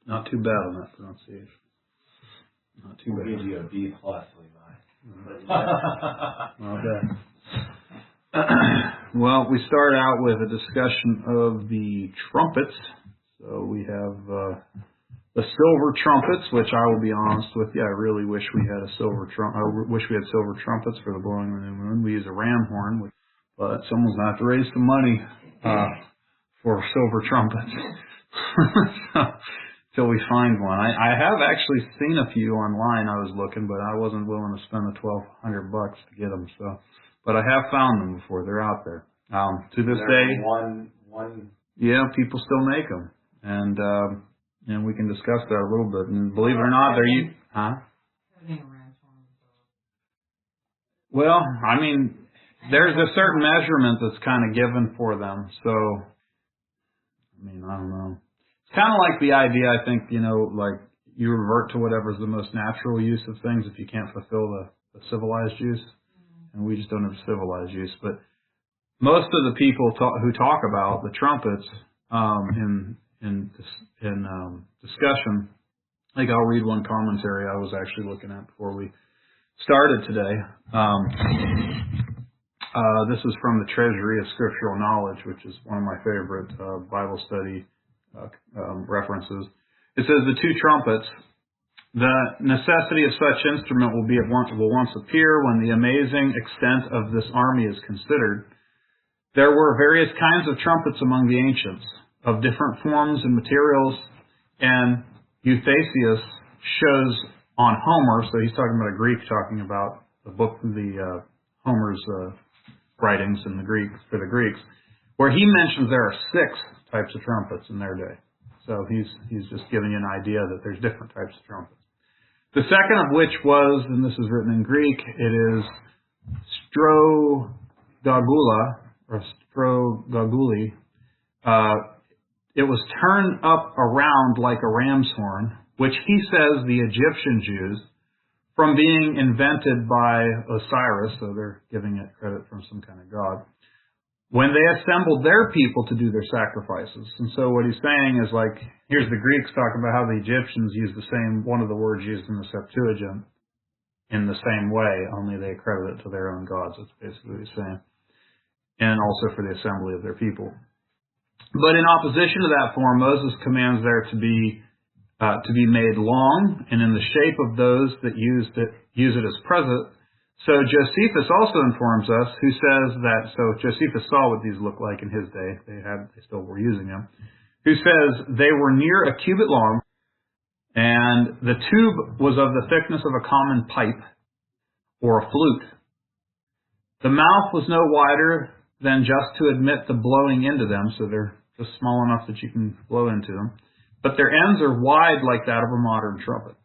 Not too bad on that pronunciation. Not too bad. We'll give you a B+, Levi. Well done. Well, we start out with a discussion of the trumpets. So we have the silver trumpets, which I will be honest with you, I really wish we had silver trumpets for the blowing of the new moon. We use a ram horn, but someone's going to have to raise some money for silver trumpets. So, till we find one. I have actually seen a few online. I was looking, but I wasn't willing to spend the $1,200 to get them. So, but I have found them before. They're out there. To this day, one. Yeah, people still make them, and we can discuss that a little bit. And believe it or not, Well, I mean, there's a certain measurement that's kind of given for them. So, I mean, I don't know. It's kind of like the idea, I think, like you revert to whatever's the most natural use of things if you can't fulfill the civilized use. And we just don't have civilized use. But most of the people who talk about the trumpets in discussion, like I'll read one commentary I was actually looking at before we started today. This is from the Treasury of Scriptural Knowledge, which is one of my favorite Bible study references. It says the two trumpets. The necessity of such instrument will once appear when the amazing extent of this army is considered. There were various kinds of trumpets among the ancients, of different forms and materials, and Eustathius shows on Homer, so he's talking about a Greek talking about the book, Homer's writings in the Greek for the Greeks, where he mentions there are 6 types of trumpets in their day. So he's just giving you an idea that there's different types of trumpets. The second of which was, and this is written in Greek, it is strogagula, or strogaguli. It was turned up around like a ram's horn, which he says the Egyptians used, from being invented by Osiris, so they're giving it credit from some kind of god, when they assembled their people to do their sacrifices. And so what he's saying is like, here's the Greeks talking about how the Egyptians used the same, one of the words used in the Septuagint in the same way, only they accredit it to their own gods. That's basically what he's saying. And also for the assembly of their people. But in opposition to that form, Moses commands there to be made long and in the shape of those that use it as present. So Josephus also informs us, who says that, so Josephus saw what these looked like in his day. They still were using them. Who says they were near a cubit long, and the tube was of the thickness of a common pipe or a flute. The mouth was no wider than just to admit the blowing into them, so they're just small enough that you can blow into them. But their ends are wide like that of a modern trumpet.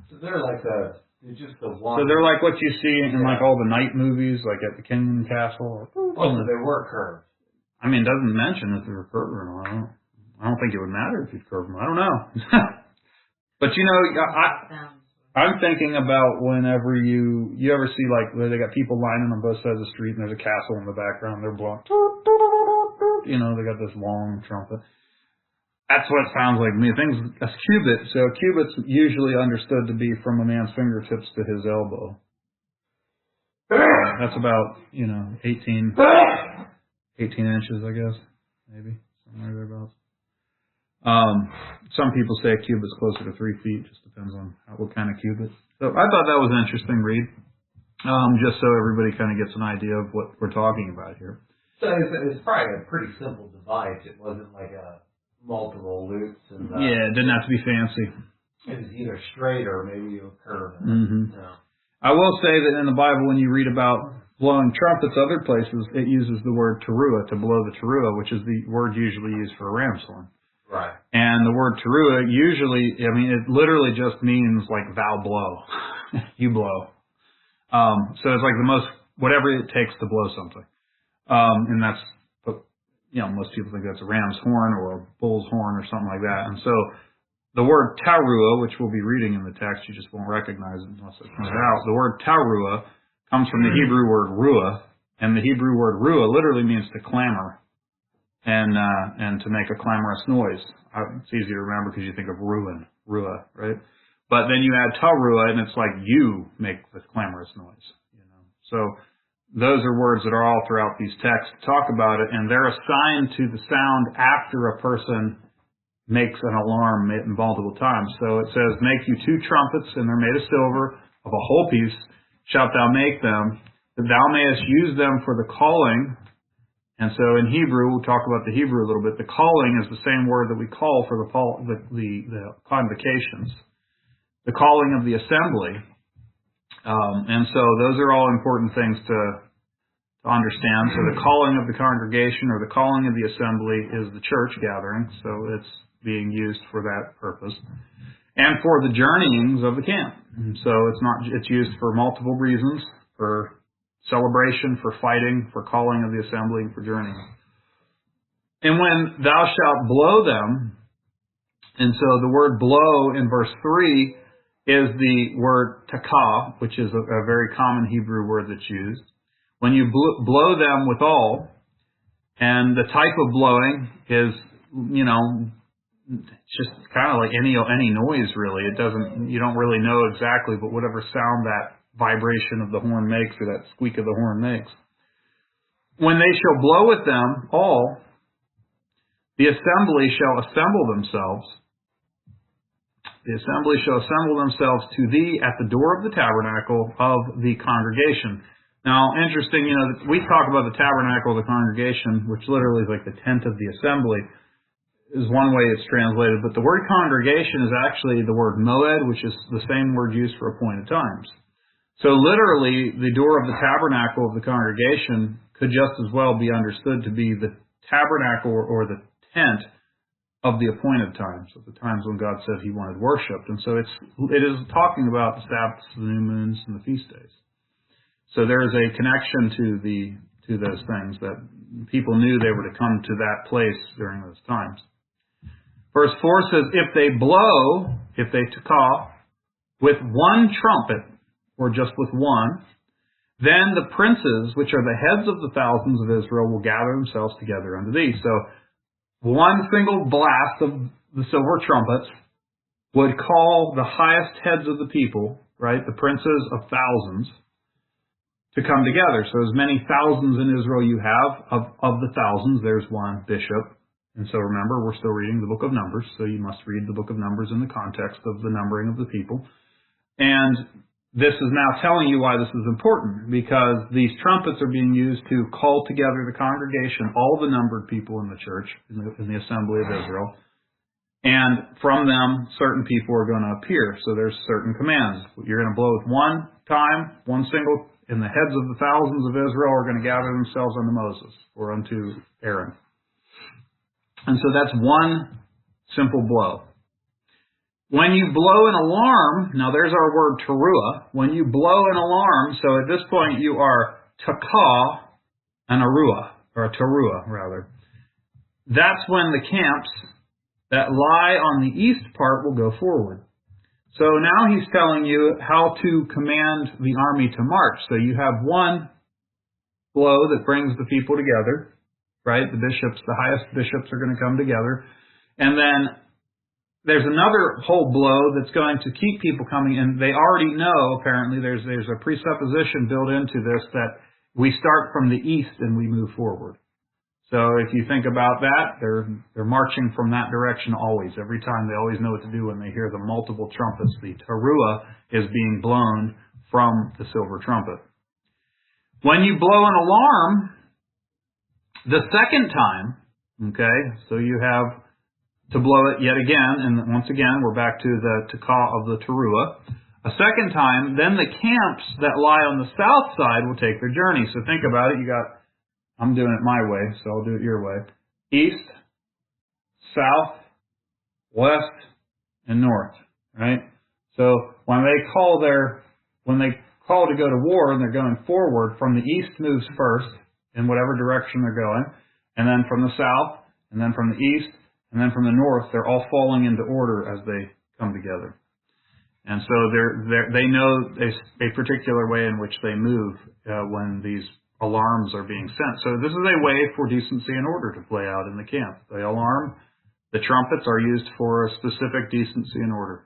So they're like So they're like what you see in like all the night movies, like at the Kingdom Castle. So they were curved. I mean, it doesn't mention if they were curved or not. I don't think it would matter if you curved them. I don't know. But I'm thinking about whenever you ever see like they got people lining on both sides of the street and there's a castle in the background. They're blowing. They got this long trumpet. That's what it sounds like to me. A cubit. So a cubit's usually understood to be from a man's fingertips to his elbow. That's about, 18 inches, I guess. Maybe. Somewhere thereabouts. Some people say a cubit's closer to 3 feet. Just depends on what kind of cubit. So I thought that was an interesting read. Just so everybody kind of gets an idea of what we're talking about here. So it's probably a pretty simple device. It wasn't like a multiple loops. And, it didn't have to be fancy. It was either straight or maybe a curve. Mm-hmm. I will say that in the Bible, when you read about blowing trumpets other places, it uses the word teruah, to blow the teruah, which is the word usually used for a ram's horn. Right. And the word teruah usually, it literally just means like thou blow. You blow. So it's like whatever it takes to blow something. And that's, most people think that's a ram's horn or a bull's horn or something like that. And so the word teruah, which we'll be reading in the text, you just won't recognize it unless it comes out. The word teruah comes from the Hebrew word ruah, and the Hebrew word ruah literally means to clamor. and to make a clamorous noise. It's easy to remember because you think of ruin, ruah, right? But then you add taruah, and it's like you make the clamorous noise. So those are words that are all throughout these texts talk about it, and they're assigned to the sound after a person makes an alarm multiple times. So it says, make you 2 trumpets, and they're made of silver, of a whole piece, shalt thou make them, that thou mayest use them for the calling. And so in Hebrew, we'll talk about the Hebrew a little bit. The calling is the same word that we call for the convocations. The calling of the assembly. And so those are all important things to understand. So the calling of the congregation or the calling of the assembly is the church gathering. So it's being used for that purpose. And for the journeyings of the camp. So it's used for multiple reasons, for celebration, for fighting, for calling of the assembly, and for journeying. And when thou shalt blow them, and so the word blow in verse 3 is the word takah, which is a very common Hebrew word that's used. When you blow them withal, and the type of blowing is, it's just kind of like any noise really. You don't really know exactly, but whatever sound that vibration of the horn makes, or that squeak of the horn makes. When they shall blow with them all, the assembly shall assemble themselves. The assembly shall assemble themselves to thee at the door of the tabernacle of the congregation. Now, interesting, we talk about the tabernacle of the congregation, which literally is like the tent of the assembly, is one way it's translated. But the word congregation is actually the word moed, which is the same word used for appointed times. So literally, the door of the tabernacle of the congregation could just as well be understood to be the tabernacle or the tent of the appointed times, of the times when God said He wanted worshipped. And so it is talking about the Sabbaths, the new moons, and the feast days. So there is a connection to those things that people knew they were to come to that place during those times. Verse 4 says, if they takah, with one trumpet, or just with one, then the princes, which are the heads of the thousands of Israel, will gather themselves together unto thee. So one single blast of the silver trumpets would call the highest heads of the people, right, the princes of thousands, to come together. So as many thousands in Israel you have, of the thousands, there's one bishop. And so remember, we're still reading the book of Numbers, so you must read the book of Numbers in the context of the numbering of the people. And this is now telling you why this is important, because these trumpets are being used to call together the congregation, all the numbered people in the church, in the assembly of Israel. And from them, certain people are going to appear. So there's certain commands. You're going to blow with one time, one single, and the heads of the thousands of Israel are going to gather themselves unto Moses or unto Aaron. And so that's one simple blow. When you blow an alarm, now there's our word teruah. When you blow an alarm, so at this point you are takah and a ruah, or a teruah rather. That's when the camps that lie on the east part will go forward. So now he's telling you how to command the army to march. So you have one blow that brings the people together, right? The bishops, the highest bishops are going to come together. And then there's another whole blow that's going to keep people coming, and they already know, apparently, there's a presupposition built into this that we start from the east and we move forward. So if you think about that, they're marching from that direction always. Every time they always know what to do when they hear the multiple trumpets. The teruah is being blown from the silver trumpet. When you blow an alarm, the second time, okay, so you have to blow it yet again, and once again, we're back to the takah of the teruah. A second time, then the camps that lie on the south side will take their journey. So think about it. I'm doing it my way, so I'll do it your way. East, south, west, and north, right? So when they call to go to war and they're going forward, from the east moves first in whatever direction they're going, and then from the south, and then from the east, and then from the north, they're all falling into order as they come together. And so they know a particular way in which they move when these alarms are being sent. So this is a way for decency and order to play out in the camp. The alarm, the trumpets are used for a specific decency and order.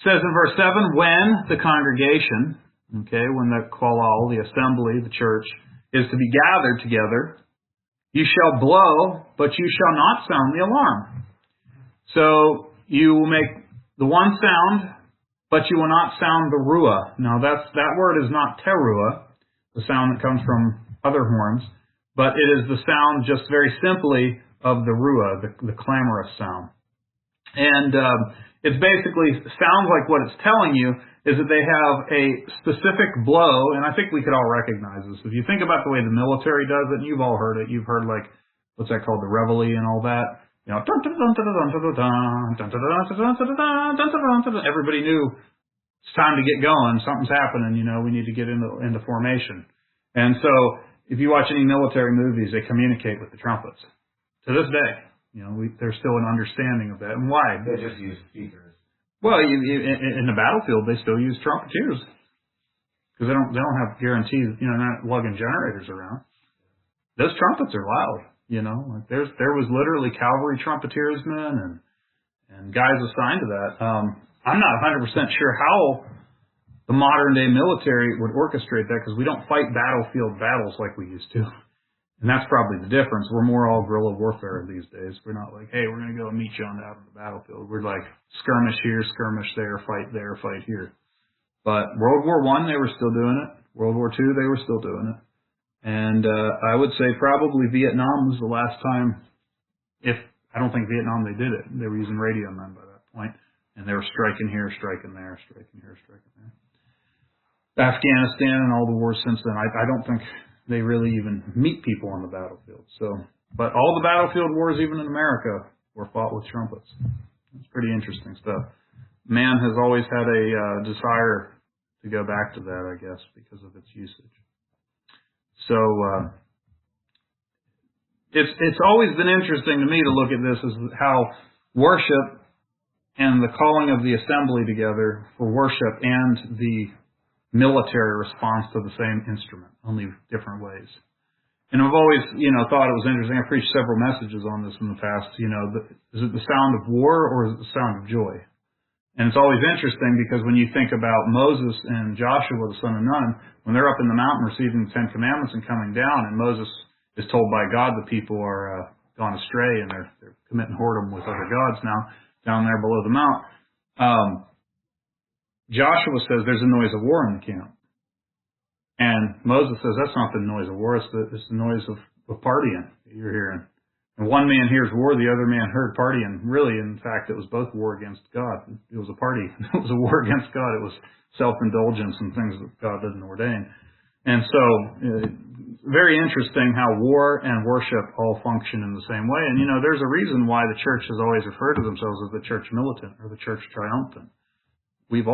It says in verse 7, when the congregation, when the kolal, the assembly, the church, is to be gathered together, you shall blow, but you shall not sound the alarm. So you will make the one sound, but you will not sound the ruah. Now that word is not teruah, the sound that comes from other horns, but it is the sound just very simply of the ruah, the clamorous sound. And it's basically sounds like what it's telling you is that they have a specific blow, and I think we could all recognize this. If you think about the way the military does it, and you've all heard it, you've heard like, what's that called, the reveille and all that. Everybody knew it's time to get going. Something's happening. We need to get into formation. And so, if you watch any military movies, they communicate with the trumpets. To this day, there's still an understanding of that. And why? They just use speakers. Well, in the battlefield, they still use trumpeters because they don't have guarantees. They're not lugging generators around. Those trumpets are loud. There was literally cavalry trumpeteersmen and guys assigned to that. I'm not 100% sure how the modern day military would orchestrate that because we don't fight battlefield battles like we used to. And that's probably the difference. We're more all guerrilla warfare these days. We're not like, hey, we're going to go meet you out on the battlefield. We're like skirmish here, skirmish there, fight here. But World War I, they were still doing it. World War II, they were still doing it. And I would say probably Vietnam was the last time, I don't think Vietnam they did it. They were using radio men by that point. And they were striking here, striking there, striking here, striking there. Afghanistan and all the wars since then, I don't think they really even meet people on the battlefield. But all the battlefield wars, even in America, were fought with trumpets. It's pretty interesting stuff. Man has always had a desire to go back to that, I guess, because of its usage. So it's always been interesting to me to look at this as how worship and the calling of the assembly together for worship and the military response to the same instrument, only different ways. And I've always, thought it was interesting. I preached several messages on this in the past. Is it the sound of war or is it the sound of joy? And it's always interesting because when you think about Moses and Joshua, the son of Nun, when they're up in the mountain receiving the Ten Commandments and coming down, and Moses is told by God the people are gone astray and they're committing whoredom with other gods now down there below the mount. Joshua says there's a noise of war in the camp. And Moses says that's not the noise of war, it's the noise of partying that you're hearing. And one man hears war, the other man heard partying. Really, in fact, it was both war against God. It was a party. It was a war against God. It was self-indulgence and things that God didn't ordain. And so, very interesting how war and worship all function in the same way. And, there's a reason why the church has always referred to themselves as the church militant or the church triumphant. The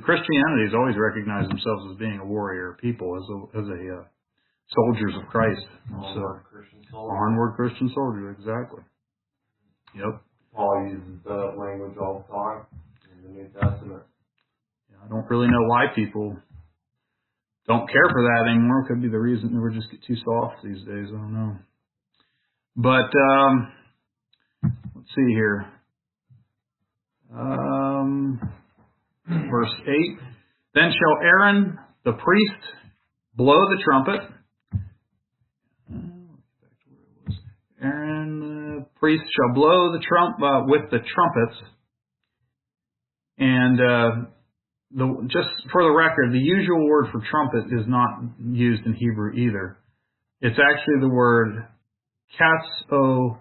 Christianity has always recognized themselves as being a warrior people, as a soldiers of Christ. Onward Christian soldier, exactly. Yep. Paul uses the language all the time in the New Testament. Yeah, I don't really know why people don't care for that anymore. Could be the reason that we're just too soft these days. I don't know. But let's see here. Verse 8. Then shall Aaron the priest blow the trumpet. Aaron the priest shall blow the with the trumpets. And just for the record, the usual word for trumpet is not used in Hebrew either. It's actually the word katsosirah,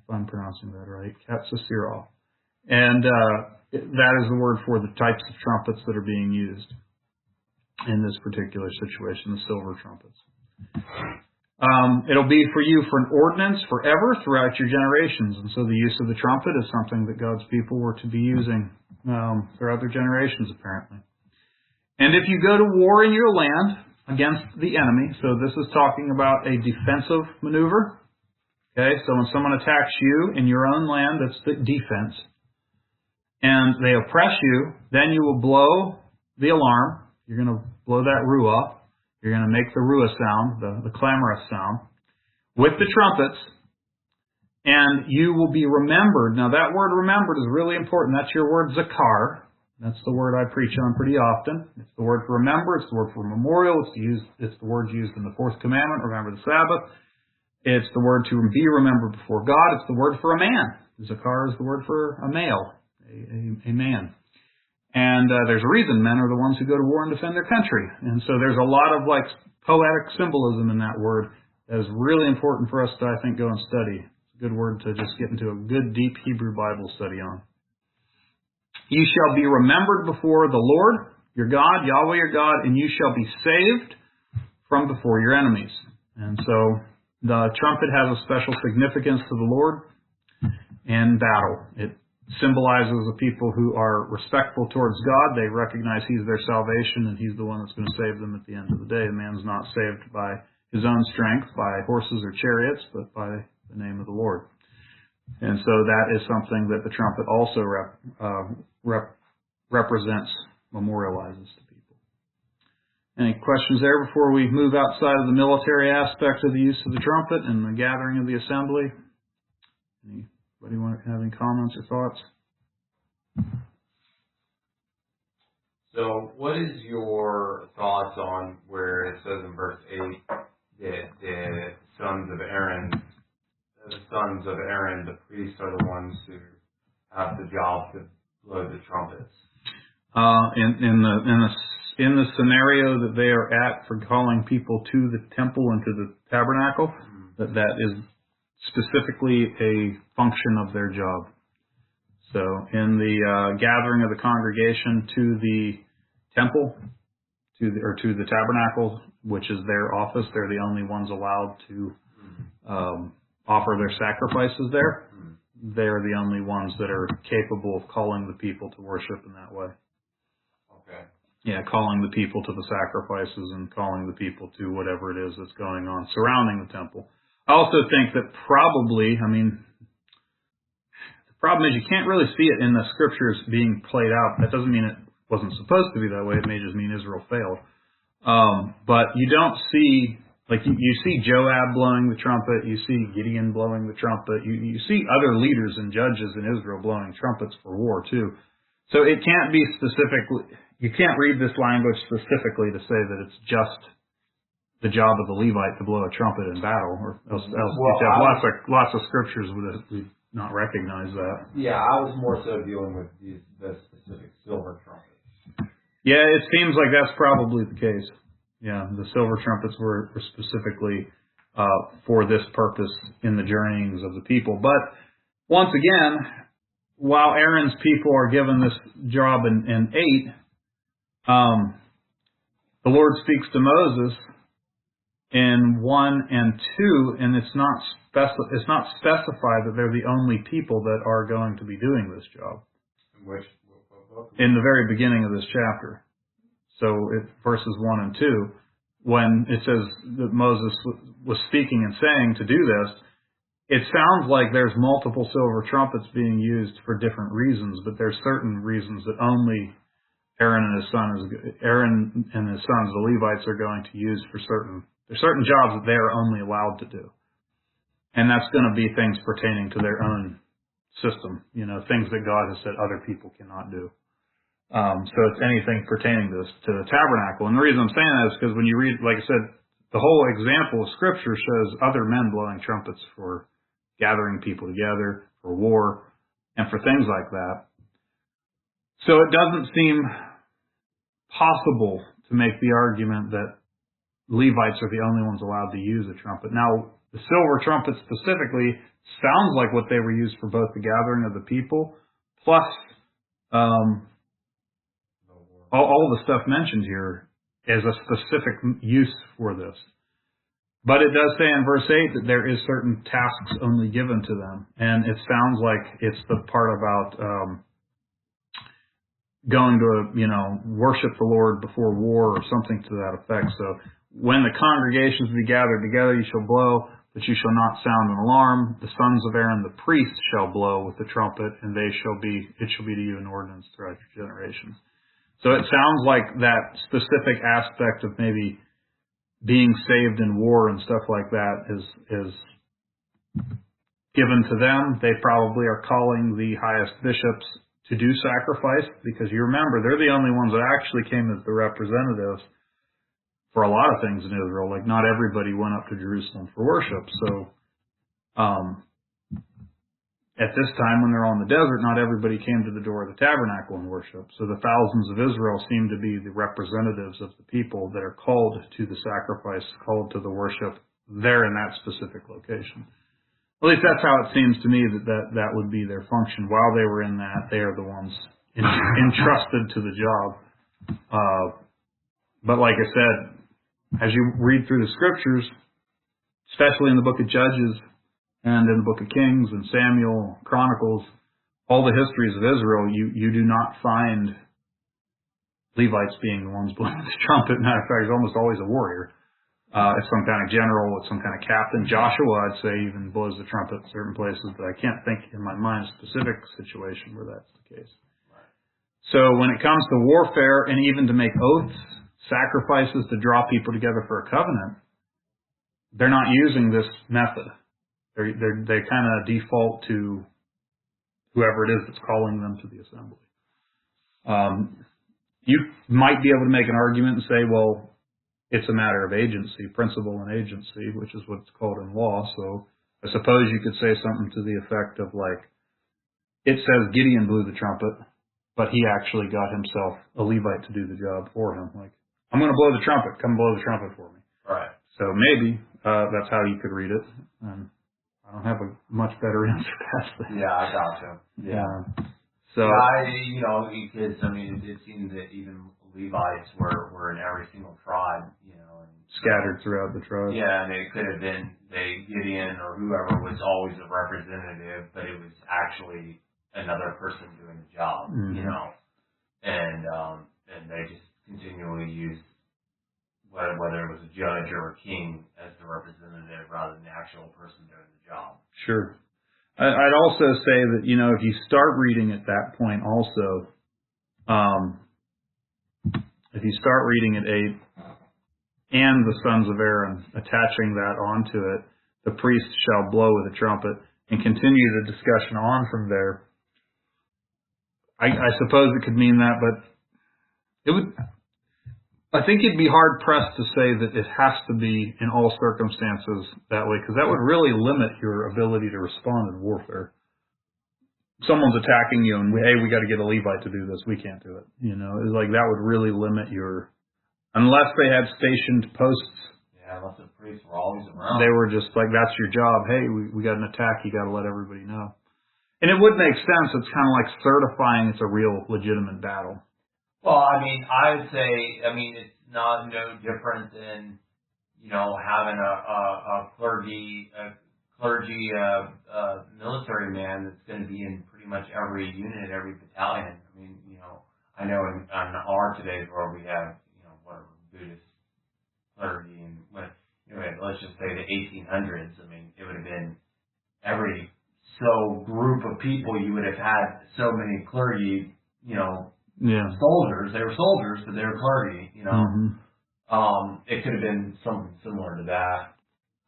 if I'm pronouncing that right, katsosirah. And that is the word for the types of trumpets that are being used in this particular situation, the silver trumpets. It'll be for you for an ordinance forever throughout your generations. And so the use of the trumpet is something that God's people were to be using throughout their generations, apparently. And if you go to war in your land against the enemy, so this is talking about a defensive maneuver. Okay, so when someone attacks you in your own land, that's the defense. And they oppress you, then you will blow the alarm. You're going to blow that ruah. You're going to make the ruah sound, the clamorous sound, with the trumpets, and you will be remembered. Now, that word remembered is really important. That's your word zakar. That's the word I preach on pretty often. It's the word for remember. It's the word for memorial. It's the word used in the fourth commandment, remember the Sabbath. It's the word to be remembered before God. It's the word for a man. Zakar is the word for a male, a man. And there's a reason men are the ones who go to war and defend their country. And so there's a lot of poetic symbolism in that word that is really important for us to, I think, go and study. It's a good word to just get into a good, deep Hebrew Bible study on. You shall be remembered before the Lord, your God, Yahweh your God, and you shall be saved from before your enemies. And so the trumpet has a special significance to the Lord in battle. It symbolizes the people who are respectful towards God. They recognize He's their salvation, and He's the one that's going to save them at the end of the day. The man's not saved by his own strength, by horses or chariots, but by the name of the Lord. And so that is something that the trumpet also represents, memorializes to people. Any questions there before we move outside of the military aspect of the use of the trumpet and the gathering of the assembly? Anybody want to have any comments or thoughts? So what is your thoughts on where it says in verse 8 that the sons of Aaron, the priests, are the ones who have the job to blow the trumpets? In the scenario that they are at for calling people to the temple and to the tabernacle, that is specifically a function of their job. So in the gathering of the congregation to the temple, to the tabernacle, which is their office, they're the only ones allowed to offer their sacrifices there. They're the only ones that are capable of calling the people to worship in that way. Okay. Yeah, calling the people to the sacrifices and calling the people to whatever it is that's going on surrounding the temple. I also think that probably, the problem is you can't really see it in the scriptures being played out. That doesn't mean it wasn't supposed to be that way. It may just mean Israel failed. But you don't see, you see Joab blowing the trumpet. You see Gideon blowing the trumpet. You see other leaders and judges in Israel blowing trumpets for war too. So it can't be specifically, you can't read this language specifically to say that it's just the job of the Levite to blow a trumpet in battle, or else you'd have lots of scriptures would not recognize that. Yeah, I was more so dealing with the specific silver trumpets. Yeah, it seems like that's probably the case. Yeah, the silver trumpets were specifically for this purpose in the journeyings of the people. But once again, while Aaron's people are given this job in 8, the Lord speaks to Moses in 1 and 2, and it's not specified that they're the only people that are going to be doing this job. In the very beginning of this chapter. So verses 1 and 2, when it says that Moses was speaking and saying to do this, it sounds like there's multiple silver trumpets being used for different reasons, but there's certain reasons that only Aaron and his sons, the Levites, are going to use for there's certain jobs that they are only allowed to do. And that's going to be things pertaining to their own system, things that God has said other people cannot do. So it's anything pertaining to the tabernacle. And the reason I'm saying that is because when you read, like I said, the whole example of Scripture shows other men blowing trumpets for gathering people together, for war, and for things like that. So it doesn't seem possible to make the argument that Levites are the only ones allowed to use a trumpet. Now, the silver trumpet specifically sounds like what they were used for both the gathering of the people, plus all the stuff mentioned here is a specific use for this. But it does say in verse 8 that there is certain tasks only given to them. And it sounds like it's the part about going to, worship the Lord before war or something to that effect. So when the congregations be gathered together, you shall blow, but you shall not sound an alarm. The sons of Aaron, the priests, shall blow with the trumpet, and it shall be to you an ordinance throughout your generations. So it sounds like that specific aspect of maybe being saved in war and stuff like that is given to them. They probably are calling the highest bishops to do sacrifice, because you remember they're the only ones that actually came as the representatives for a lot of things in Israel. Like, not everybody went up to Jerusalem for worship. So at this time, when they're on the desert, not everybody came to the door of the tabernacle and worship. So the thousands of Israel seem to be the representatives of the people that are called to the sacrifice, called to the worship there in that specific location. At least that's how it seems to me that would be their function. While they were in that, they are the ones entrusted to the job. But like I said, as you read through the scriptures, especially in the book of Judges and in the book of Kings and Samuel, Chronicles, all the histories of Israel, you do not find Levites being the ones blowing the trumpet. Matter of fact, it's almost always a warrior. It's some kind of general, it's some kind of captain. Joshua, I'd say, even blows the trumpet in certain places, but I can't think in my mind a specific situation where that's the case. Right. So when it comes to warfare and even to make oaths, sacrifices to draw people together for a covenant, they're not using this method. They kind of default to whoever it is that's calling them to the assembly. You might be able to make an argument and say, well, it's a matter of agency, principle and agency, which is what's called in law. So I suppose you could say something to the effect of, like, it says Gideon blew the trumpet, but he actually got himself a Levite to do the job for him. Like, I'm going to blow the trumpet. Come blow the trumpet for me. Right. So maybe that's how you could read it. I don't have a much better answer past that. Yeah, I gotcha. Yeah. So because it seems that even Levites were in every single tribe, and scattered throughout the tribe. Yeah, and it could have been Gideon or whoever was always a representative, but it was actually another person doing the job, and they just continually used whether it was a judge or a king as the representative rather than the actual person doing the job. Sure. I'd also say that, if you start reading at that point also, if you start reading at 8, and the sons of Aaron, attaching that onto it, the priest shall blow with a trumpet, and continue the discussion on from there. I suppose it could mean that, but I think you'd be hard pressed to say that it has to be in all circumstances that way, because that would really limit your ability to respond in warfare. Someone's attacking you, and hey, we got to get a Levite to do this. We can't do it. It's like that would really limit your, unless they had stationed posts. Yeah, unless the priests were always around. They were just like, that's your job. Hey, we got an attack. You got to let everybody know. And it would make sense. It's kind of like certifying it's a real, legitimate battle. Well, I would say, it's no different than, having a clergy military man that's going to be in pretty much every unit, every battalion. I know in our today's world we have, whatever, Buddhist clergy, and let's just say the 1800s. It would have been every group of people you would have had so many clergy, soldiers. They were soldiers, but they were clergy, It could have been something similar to that.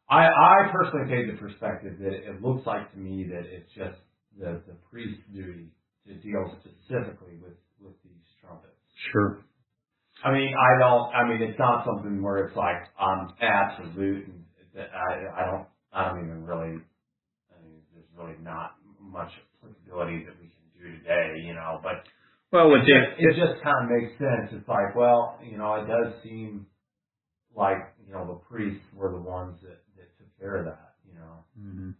I personally take the perspective that it looks like to me that it's just the priest's duty to deal specifically with these trumpets. Sure. It's not something where it's like I'm absolute, and I don't even really, there's really not much applicability that we can do today, but well, it just kind of makes sense. It's like, well, it does seem like, the priests were the ones that took care of that, Mm-hmm.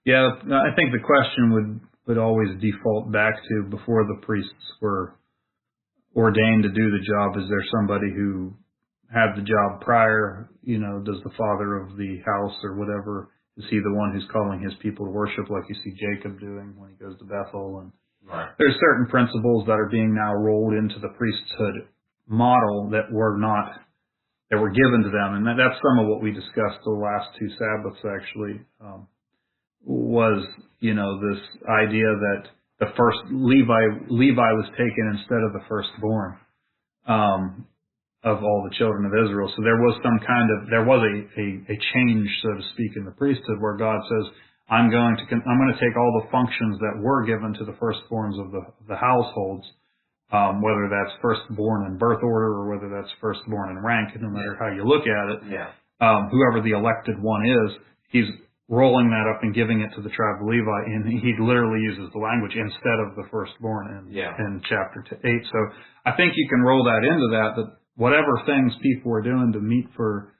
Yeah, I think the question would always default back to, before the priests were ordained to do the job, is there somebody who had the job prior? Does the father of the house or whatever, is he the one who's calling his people to worship, like you see Jacob doing when he goes to Bethel? And right. There's certain principles that are being now rolled into the priesthood model that were given to them, and that's some of what we discussed the last 2 Sabbaths actually, was this idea that the first Levi was taken instead of the firstborn. of all the children of Israel. So there was a change, so to speak, in the priesthood where God says, I'm going to take all the functions that were given to the firstborns of the households, whether that's firstborn in birth order or whether that's firstborn in rank, no matter how you look at it. Yeah. Whoever the elected one is, he's rolling that up and giving it to the tribe of Levi, and he literally uses the language instead of the firstborn in chapter 8. So I think you can roll that into that whatever things people were doing to meet for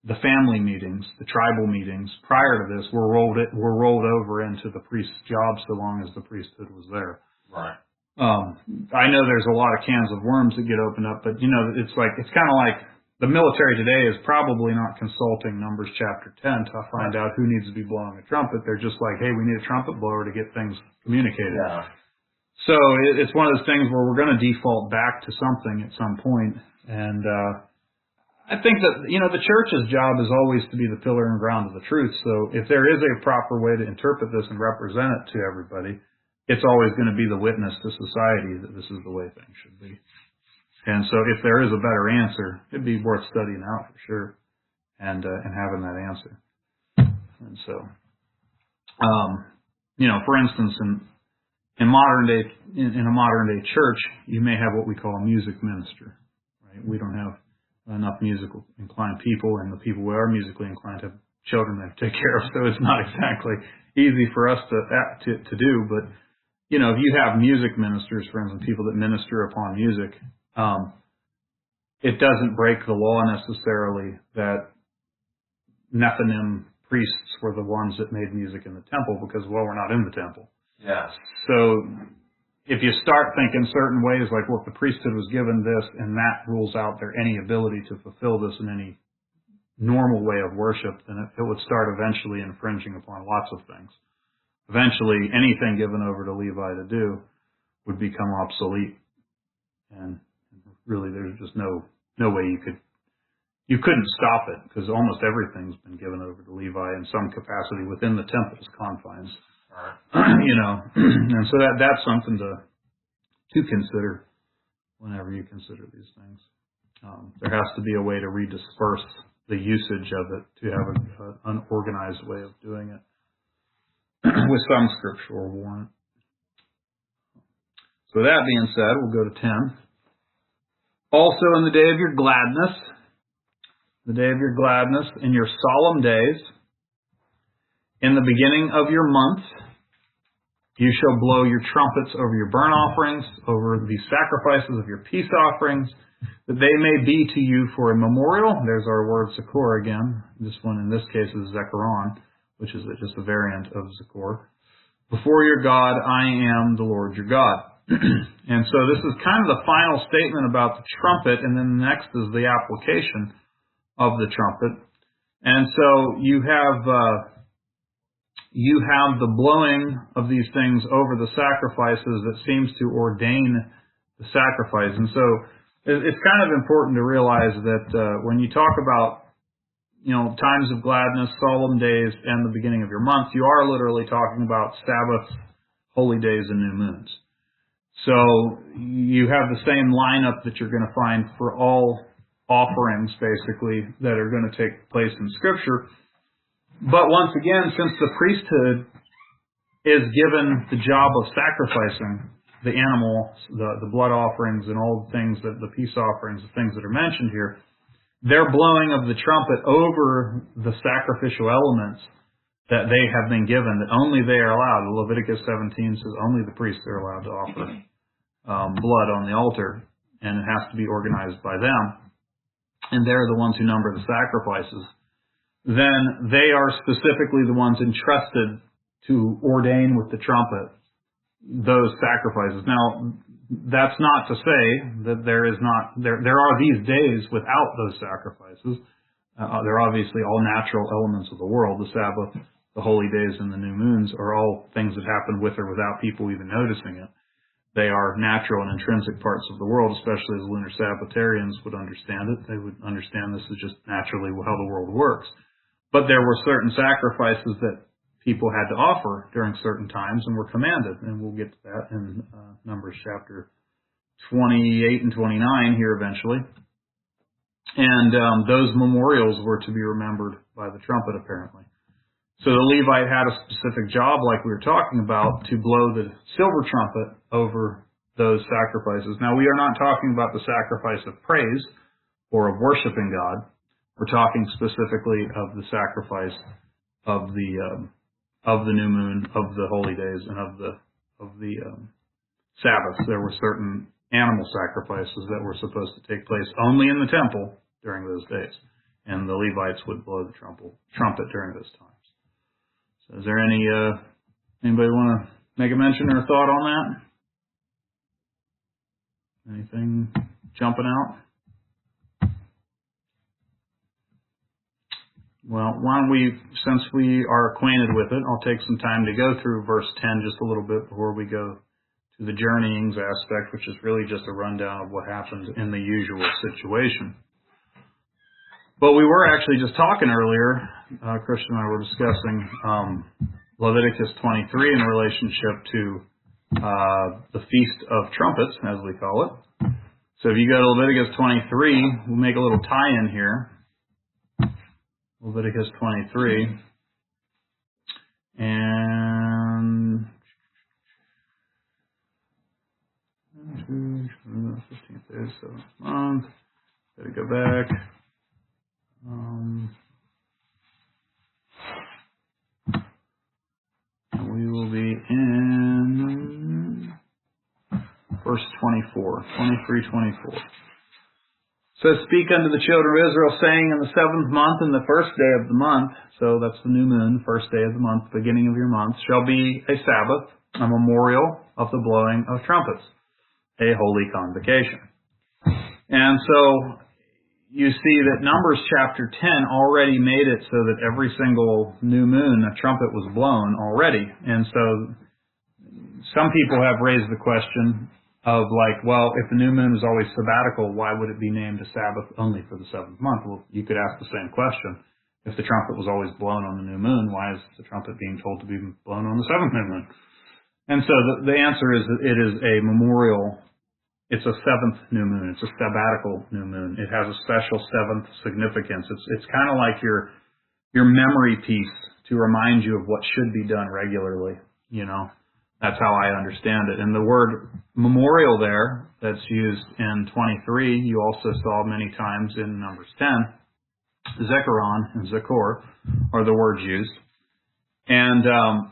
the family meetings, the tribal meetings prior to this, were rolled over into the priest's job so long as the priesthood was there. Right. I know there's a lot of cans of worms that get opened up, but it's kind of like the military today is probably not consulting Numbers chapter 10 to find out who needs to be blowing a trumpet. They're just like, hey, we need a trumpet blower to get things communicated. Yeah. So it's one of those things where we're going to default back to something at some point. And I think that, the church's job is always to be the pillar and ground of the truth. So if there is a proper way to interpret this and represent it to everybody, it's always going to be the witness to society that this is the way things should be. And so if there is a better answer, it'd be worth studying out for sure and having that answer. And so, for instance, in a modern day church, you may have what we call a music minister, right? We don't have enough musical inclined people, and the people who are musically inclined have children they take care of, so it's not exactly easy for us to do. But if you have music ministers, for instance, people that minister upon music, it doesn't break the law necessarily that Nephilim priests were the ones that made music in the temple, because we're not in the temple. Yeah. So if you start thinking certain ways, like, well, if the priesthood was given this and that rules out their any ability to fulfill this in any normal way of worship, then it would start eventually infringing upon lots of things. Eventually, anything given over to Levi to do would become obsolete. And really, there's just no way you couldn't stop it, because almost everything's been given over to Levi in some capacity within the temple's confines. And so that's something to consider whenever you consider these things. There has to be a way to redisperse the usage of it to have an organized way of doing it with some scriptural warrant. So that being said, we'll go to 10. Also in the day of your gladness, in your solemn days, in the beginning of your month, you shall blow your trumpets over your burnt offerings, over the sacrifices of your peace offerings, that they may be to you for a memorial. There's our word Zakor again. This one in this case is Zechariah, which is just a variant of Zakor. Before your God, I am the Lord your God. And so this is kind of the final statement about the trumpet, and then the next is the application of the trumpet. And so you have the blowing of these things over the sacrifices that seems to ordain the sacrifice. And so it's kind of important to realize that when you talk about times of gladness, solemn days, and the beginning of your month, you are literally talking about Sabbath, holy days, and new moons. So you have the same lineup that you're going to find for all offerings, basically, that are going to take place in Scripture. But once again, since the priesthood is given the job of sacrificing the animal, the blood offerings, and all the things, the peace offerings, the things that are mentioned here, their blowing of the trumpet over the sacrificial elements that they have been given, that only they are allowed. Leviticus 17 says only the priests are allowed to offer blood on the altar, and it has to be organized by them. And they're the ones who number the sacrifices. Then they are specifically the ones entrusted to ordain with the trumpet those sacrifices. Now, that's not to say that there are these days without those sacrifices. They're obviously all natural elements of the world. The Sabbath, the holy days, and the new moons are all things that happen with or without people even noticing it. They are natural and intrinsic parts of the world, especially as lunar Sabbatarians would understand it. They would understand this is just naturally how the world works. But there were certain sacrifices that people had to offer during certain times and were commanded. And we'll get to that in Numbers chapter 28 and 29 here eventually. And those memorials were to be remembered by the trumpet, apparently. So the Levite had a specific job, like we were talking about, to blow the silver trumpet over those sacrifices. Now, we are not talking about the sacrifice of praise or of worshiping God. We're talking specifically of the sacrifice of the new moon, of the holy days, and of the Sabbaths. There were certain animal sacrifices that were supposed to take place only in the temple during those days, and the Levites would blow the trumpet during those times. So, is there anybody want to make a mention or a thought on that? Anything jumping out? Well, why don't we, since we are acquainted with it, I'll take some time to go through verse 10 just a little bit before we go to the journeyings aspect, which is really just a rundown of what happened in the usual situation. But we were actually just talking earlier, Christian and I were discussing Leviticus 23 in relationship to the Feast of Trumpets, as we call it. So if you go to Leviticus 23, we'll make a little tie-in here. Leviticus 23. And 15th day, 7th month. Gotta go back. And we will be in verse 24, 23-24. So speak unto the children of Israel, saying, in the 7th month, in the 1st day of the month, so that's the new moon, 1st day of the month, beginning of your month, shall be a Sabbath, a memorial of the blowing of trumpets, a holy convocation. And so you see that Numbers chapter 10 already made it so that every single new moon a trumpet was blown already. And so some people have raised the question of like, well, if the new moon is always sabbatical, why would it be named a Sabbath only for the 7th month? Well, you could ask the same question. If the trumpet was always blown on the new moon, why is the trumpet being told to be blown on the 7th new moon? And so the answer is that it is a memorial. It's a 7th new moon. It's a sabbatical new moon. It has a special 7th significance. It's kind of like your memory piece to remind you of what should be done regularly, you know. That's how I understand it. And the word memorial there that's used in 23, you also saw many times in Numbers 10. Zechariah and Zechor are the words used. And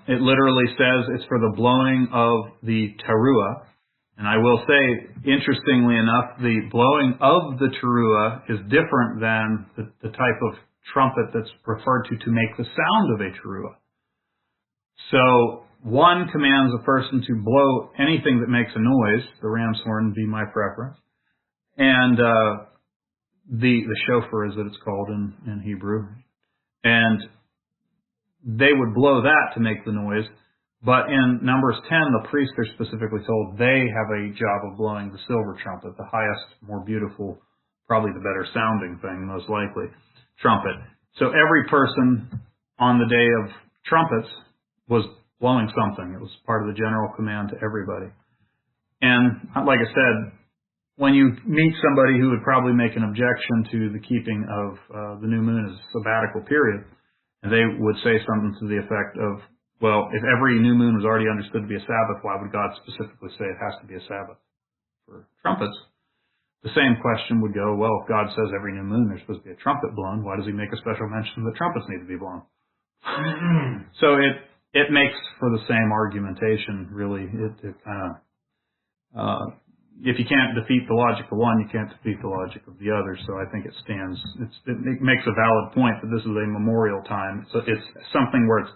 it literally says it's for the blowing of the teruah. And I will say, interestingly enough, the blowing of the teruah is different than the type of trumpet that's referred to make the sound of a teruah. So one commands a person to blow anything that makes a noise. The ram's horn would be my preference. And the shofar, as it's called in Hebrew. And they would blow that to make the noise. But in Numbers 10, the priests are specifically told they have a job of blowing the silver trumpet, the highest, more beautiful, probably the better sounding thing, most likely, trumpet. So every person on the day of trumpets was blowing something. It was part of the general command to everybody. And like I said, when you meet somebody who would probably make an objection to the keeping of the new moon as a sabbatical period, and they would say something to the effect of, well, if every new moon was already understood to be a Sabbath, why would God specifically say it has to be a Sabbath for trumpets? The same question would go, well, if God says every new moon there's supposed to be a trumpet blown, why does he make a special mention that trumpets need to be blown? So it makes for the same argumentation, really. It kind of, if you can't defeat the logic of one, you can't defeat the logic of the other. So I think it stands, it makes a valid point that this is a memorial time. So it's something where it's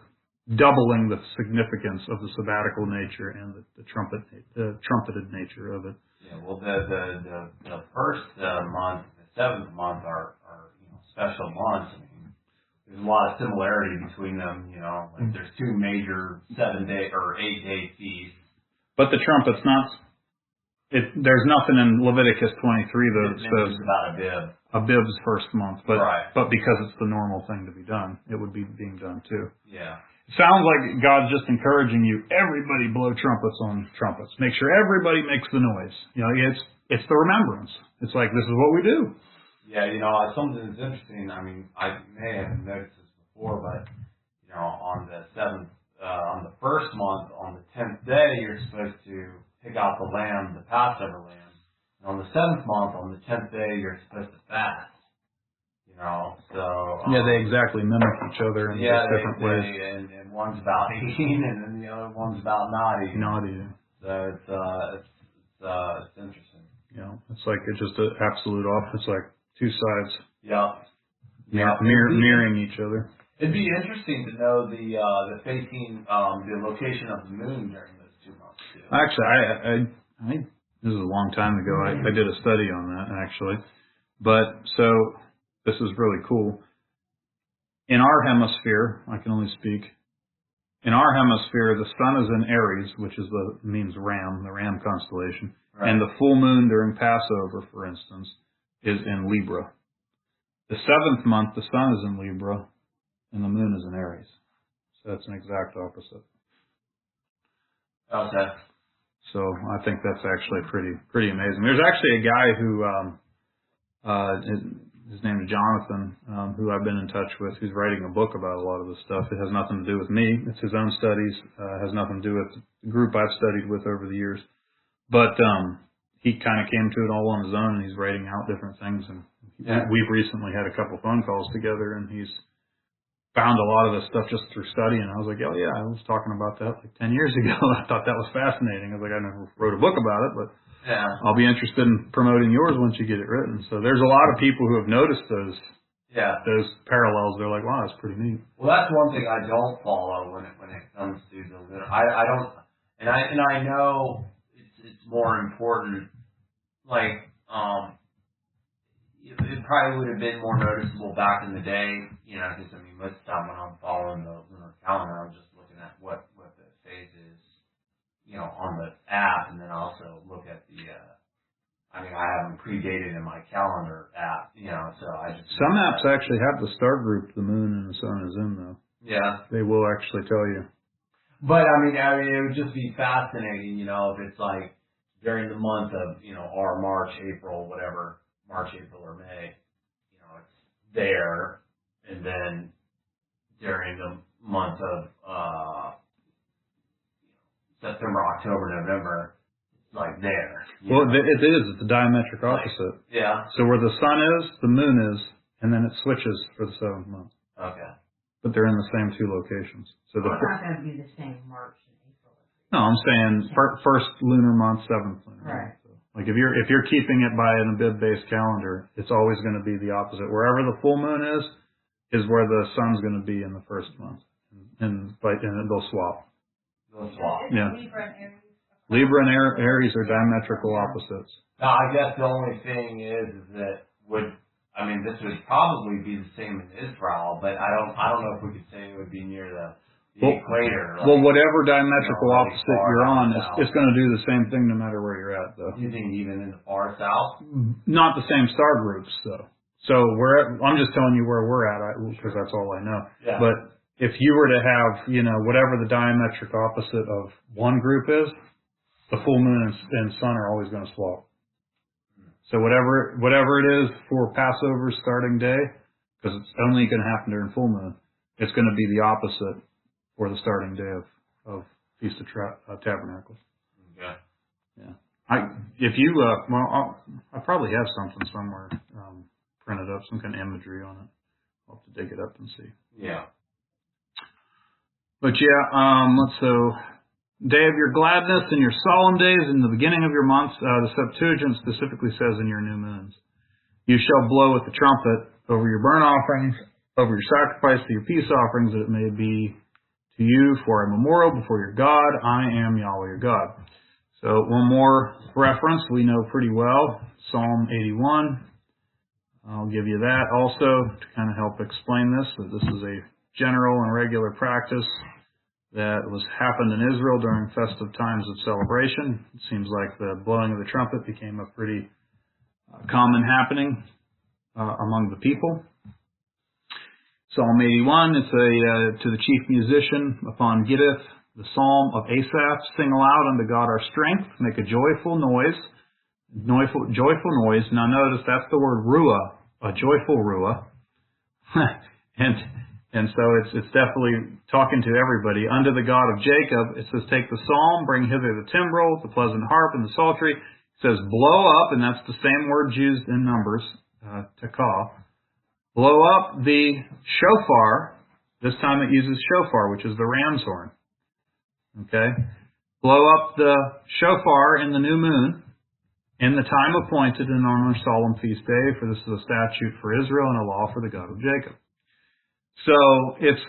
doubling the significance of the sabbatical nature and the trumpeted nature of it. Yeah, well, the first month, the 7th month are special months. I mean, there's a lot of similarity between them. Like there's 2 major 7-day or 8-day feasts. But the trumpet's not. There's nothing in Leviticus 23 that says about a bib. A bib's first month, but right. But because it's the normal thing to be done, it would be being done too. Yeah. It sounds like God's just encouraging you. Everybody blow trumpets on trumpets. Make sure everybody makes the noise. It's the remembrance. It's like this is what we do. Yeah, something that's interesting. I mean, I may have noticed this before, but on the on the first month, on the 10th day, you're supposed to pick out the lamb, the Passover lamb. And on the 7th month, on the 10th day, you're supposed to fast. Yeah, they exactly mimic each other in different ways. And one's about eating, and then the other one's about not eating. Not eating. So it's interesting. It's like it's just an absolute off. It's like two sides. Yeah. Mirroring each other. It'd be interesting to know the facing the location of the moon during those 2 months too. Actually, I this is a long time ago. I did a study on that actually, but so this is really cool. In our hemisphere, I can only speak. In our hemisphere, the sun is in Aries, which means ram, the ram constellation, right. And the full moon during Passover, for instance, is in Libra. The 7th month, the sun is in Libra, and the moon is in Aries. So that's an exact opposite. Okay. So I think that's actually pretty amazing. There's actually a guy who, his name is Jonathan, who I've been in touch with, who's writing a book about a lot of this stuff. It has nothing to do with me. It's his own studies. Has nothing to do with the group I've studied with over the years. But he kind of came to it all on his own, and he's writing out different things. And we've recently had a couple phone calls together, and he's found a lot of this stuff just through studying. I was like, oh yeah, I was talking about that like 10 years ago. I thought that was fascinating. I was like, I never wrote a book about it, but I'll be interested in promoting yours once you get it written. So there's a lot of people who have noticed those parallels. They're like, wow, that's pretty neat. Well, that's one thing I don't follow when it comes to the lunar. I don't, and I know it's more important. Like, it probably would have been more noticeable back in the day, because I mean, most of the time when I'm following the lunar calendar, I'm just looking at what the phase is, on the app, and then also look at the, I have them predated in my calendar app, so I just... Some apps actually have the star group the moon and the sun is in, though. Yeah. They will actually tell you. But, I mean, it would just be fascinating, if it's like during the month of, or March, April, whatever, March, April, or May, it's there, and then during the month of September, October, November, it's like there. Well, it is. It's a diametric opposite. Yeah. So where the sun is, the moon is, and then it switches for the 7th month. Okay. But they're in the same two locations. So it's not going to be the same March and April. No, I'm saying first lunar month, 7th lunar month. Right. Like if you're keeping it by an Abib-based calendar, it's always going to be the opposite. Wherever the full moon is where the sun's going to be in the first month, and they'll swap. They'll swap. Yeah. Libra and Aries are diametrical opposites. Now, I guess the only thing is that this would probably be the same in Israel, but I don't know if we could say it would be near the equator. Well, whatever diametrical opposite you're on, it's going to do the same thing no matter where you're at, though. You think even in the far south? Not the same star groups, though. So I'm just telling you where we're at, because that's all I know. Yeah. But if you were to have, whatever the diametric opposite of one group is, the full moon and sun are always going to swap. So whatever it is for Passover starting day, because it's only going to happen during full moon, it's going to be the opposite for the starting day of Feast of Tabernacles. Okay. Yeah. I probably have something somewhere printed up, some kind of imagery on it. I'll have to dig it up and see. Yeah. But day of your gladness and your solemn days in the beginning of your months, the Septuagint specifically says in your new moons. You shall blow with the trumpet over your burnt offerings, over your sacrifice, to your peace offerings, that it may be to you for a memorial before your God. I am Yahweh your God. So one more reference we know pretty well, Psalm 81. I'll give you that also to kind of help explain this, that this is a general and regular practice that happened in Israel during festive times of celebration. It seems like the blowing of the trumpet became a pretty common happening among the people. Psalm 81, it's to the chief musician upon Gittith, the psalm of Asaph. Sing aloud unto God our strength, make a joyful noise. Now notice that's the word ruah a joyful ruah. and so it's definitely talking to everybody. Unto the God of Jacob, it says, take the psalm, bring hither the timbrel, the pleasant harp, and the psaltery. It says, blow up, and that's the same word used in Numbers, takah. Blow up the shofar. This time it uses shofar, which is the ram's horn. Okay? Blow up the shofar in the new moon, in the time appointed and on our solemn feast day, for this is a statute for Israel and a law for the God of Jacob. So it's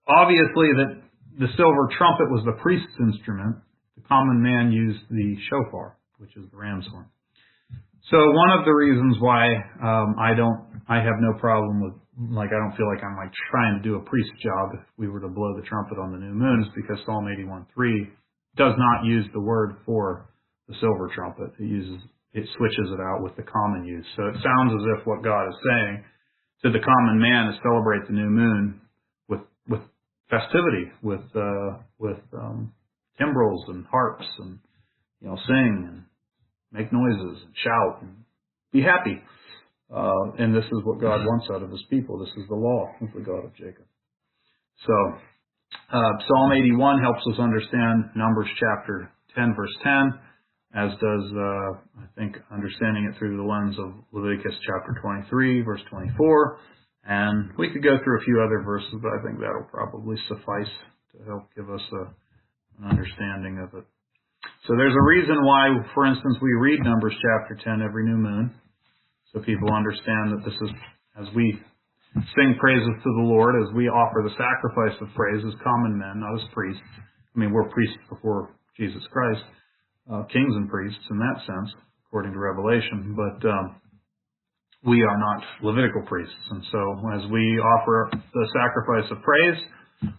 obviously that the silver trumpet was the priest's instrument. The common man used the shofar, which is the ram's horn. So one of the reasons why I have no problem with, I don't feel like I'm trying to do a priest's job if we were to blow the trumpet on the new moon, is because Psalm 81:3 does not use the word for the silver trumpet. It switches it out with the common use. So it sounds as if what God is saying to the common man is celebrate the new moon with festivity, with timbrels and harps, and sing and make noises and shout and be happy. And this is what God wants out of his people. This is the law of the God of Jacob. So Psalm 81 helps us understand Numbers chapter 10, verse 10, as does, I think, understanding it through the lens of Leviticus chapter 23, verse 24. And we could go through a few other verses, but I think that'll probably suffice to help give us an understanding of it. So there's a reason why, for instance, we read Numbers chapter 10 every new moon, so people understand that this is, as we sing praises to the Lord, as we offer the sacrifice of praise as common men, not as priests. I mean, we're priests before Jesus Christ, kings and priests in that sense, according to Revelation, but we are not Levitical priests. And so as we offer the sacrifice of praise,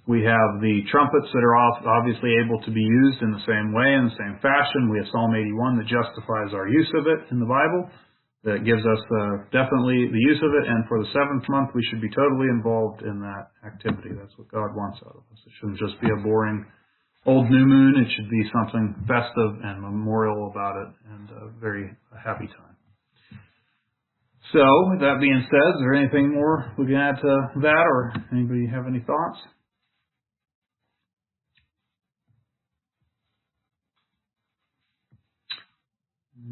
we have the trumpets that are obviously able to be used in the same way, in the same fashion. We have Psalm 81 that justifies our use of it in the Bible, that gives us definitely the use of it. And for the seventh month, we should be totally involved in that activity. That's what God wants out of us. It shouldn't just be a boring old new moon. It should be something festive and memorial about it, and a happy time. So, with that being said, is there anything more we can add to that, or anybody have any thoughts?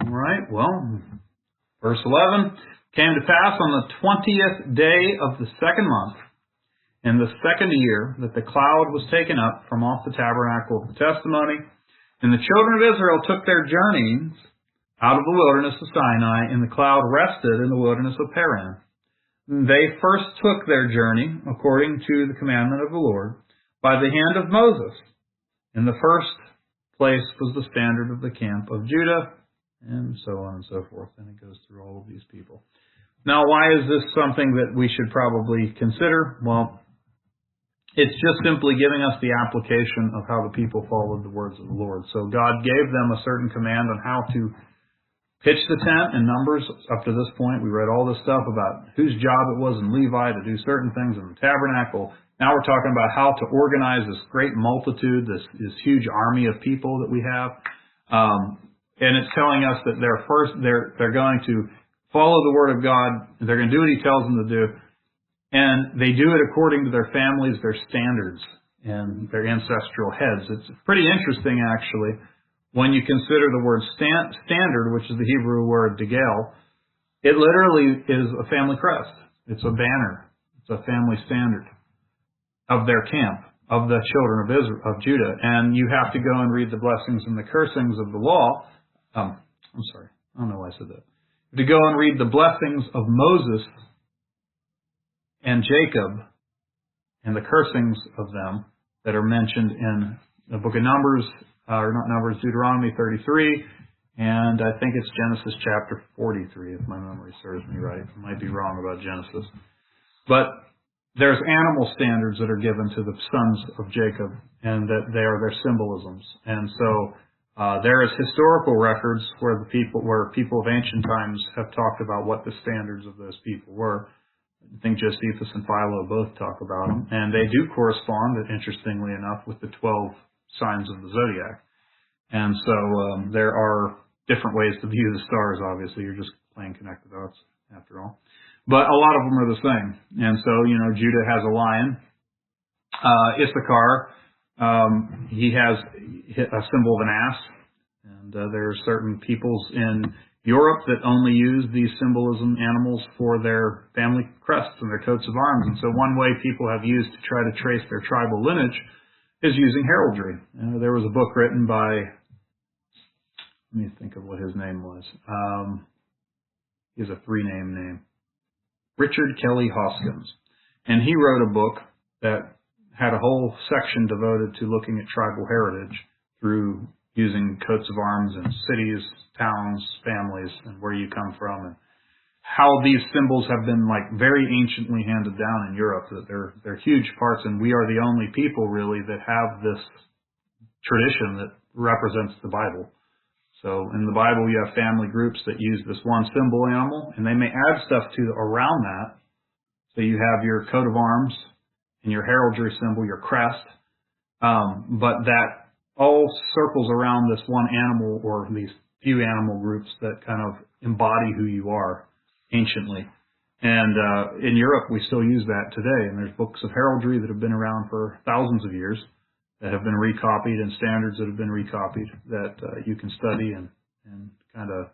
All right, well, verse 11, came to pass on the 20th day of the second month, in the second year, that the cloud was taken up from off the tabernacle of the testimony, and the children of Israel took their journeys out of the wilderness of Sinai, and the cloud rested in the wilderness of Paran. They first took their journey, according to the commandment of the Lord, by the hand of Moses. In the first place was the standard of the camp of Judah, and so on and so forth. And it goes through all of these people. Now, why is this something that we should probably consider? Well, it's just simply giving us the application of how the people followed the words of the Lord. So God gave them a certain command on how to pitch the tent in Numbers. Up to this point, we read all this stuff about whose job it was in Levi to do certain things in the tabernacle. Now we're talking about how to organize this great multitude, this huge army of people that we have. And it's telling us that they're going to follow the Word of God. They're going to do what He tells them to do. And they do it according to their families, their standards, and their ancestral heads. It's pretty interesting, actually, when you consider the word standard, which is the Hebrew word degel. It literally is a family crest. It's a banner. It's a family standard of their camp, of the children of Israel, of Judah. And you have to go and read the blessings and the cursings of the law. I'm sorry. I don't know why I said that. To go and read the blessings of Moses and Jacob and the cursings of them that are mentioned in the book of Numbers, or not Numbers, Deuteronomy 33, and I think it's Genesis chapter 43, if my memory serves me right. I might be wrong about Genesis. But there's animal standards that are given to the sons of Jacob, and that they are their symbolisms. And so there is historical records where people of ancient times have talked about what the standards of those people were. I think Josephus and Philo both talk about them, and they do correspond, interestingly enough, with the 12 signs of the zodiac. And so there are different ways to view the stars, obviously. You're just playing connect the dots after all. But a lot of them are the same. And so, Judah has a lion. Issachar, he has a symbol of an ass. And there are certain peoples in Europe that only use these symbolism animals for their family crests and their coats of arms. And so one way people have used to try to trace their tribal lineage is using heraldry. There was a book written by, let me think of what his name was. He has a 3-name name. Richard Kelly Hoskins. And he wrote a book that had a whole section devoted to looking at tribal heritage through using coats of arms in cities, towns, families, and where you come from, and how these symbols have been very anciently handed down in Europe, that they're huge parts, and we are the only people really that have this tradition that represents the Bible. So in the Bible, you have family groups that use this one symbol animal, and they may add stuff around that. So you have your coat of arms and your heraldry symbol, your crest, but that all circles around this one animal or these few animal groups that kind of embody who you are anciently. And in Europe, we still use that today, and there's books of heraldry that have been around for thousands of years that have been recopied, and standards that have been recopied that you can study and kind of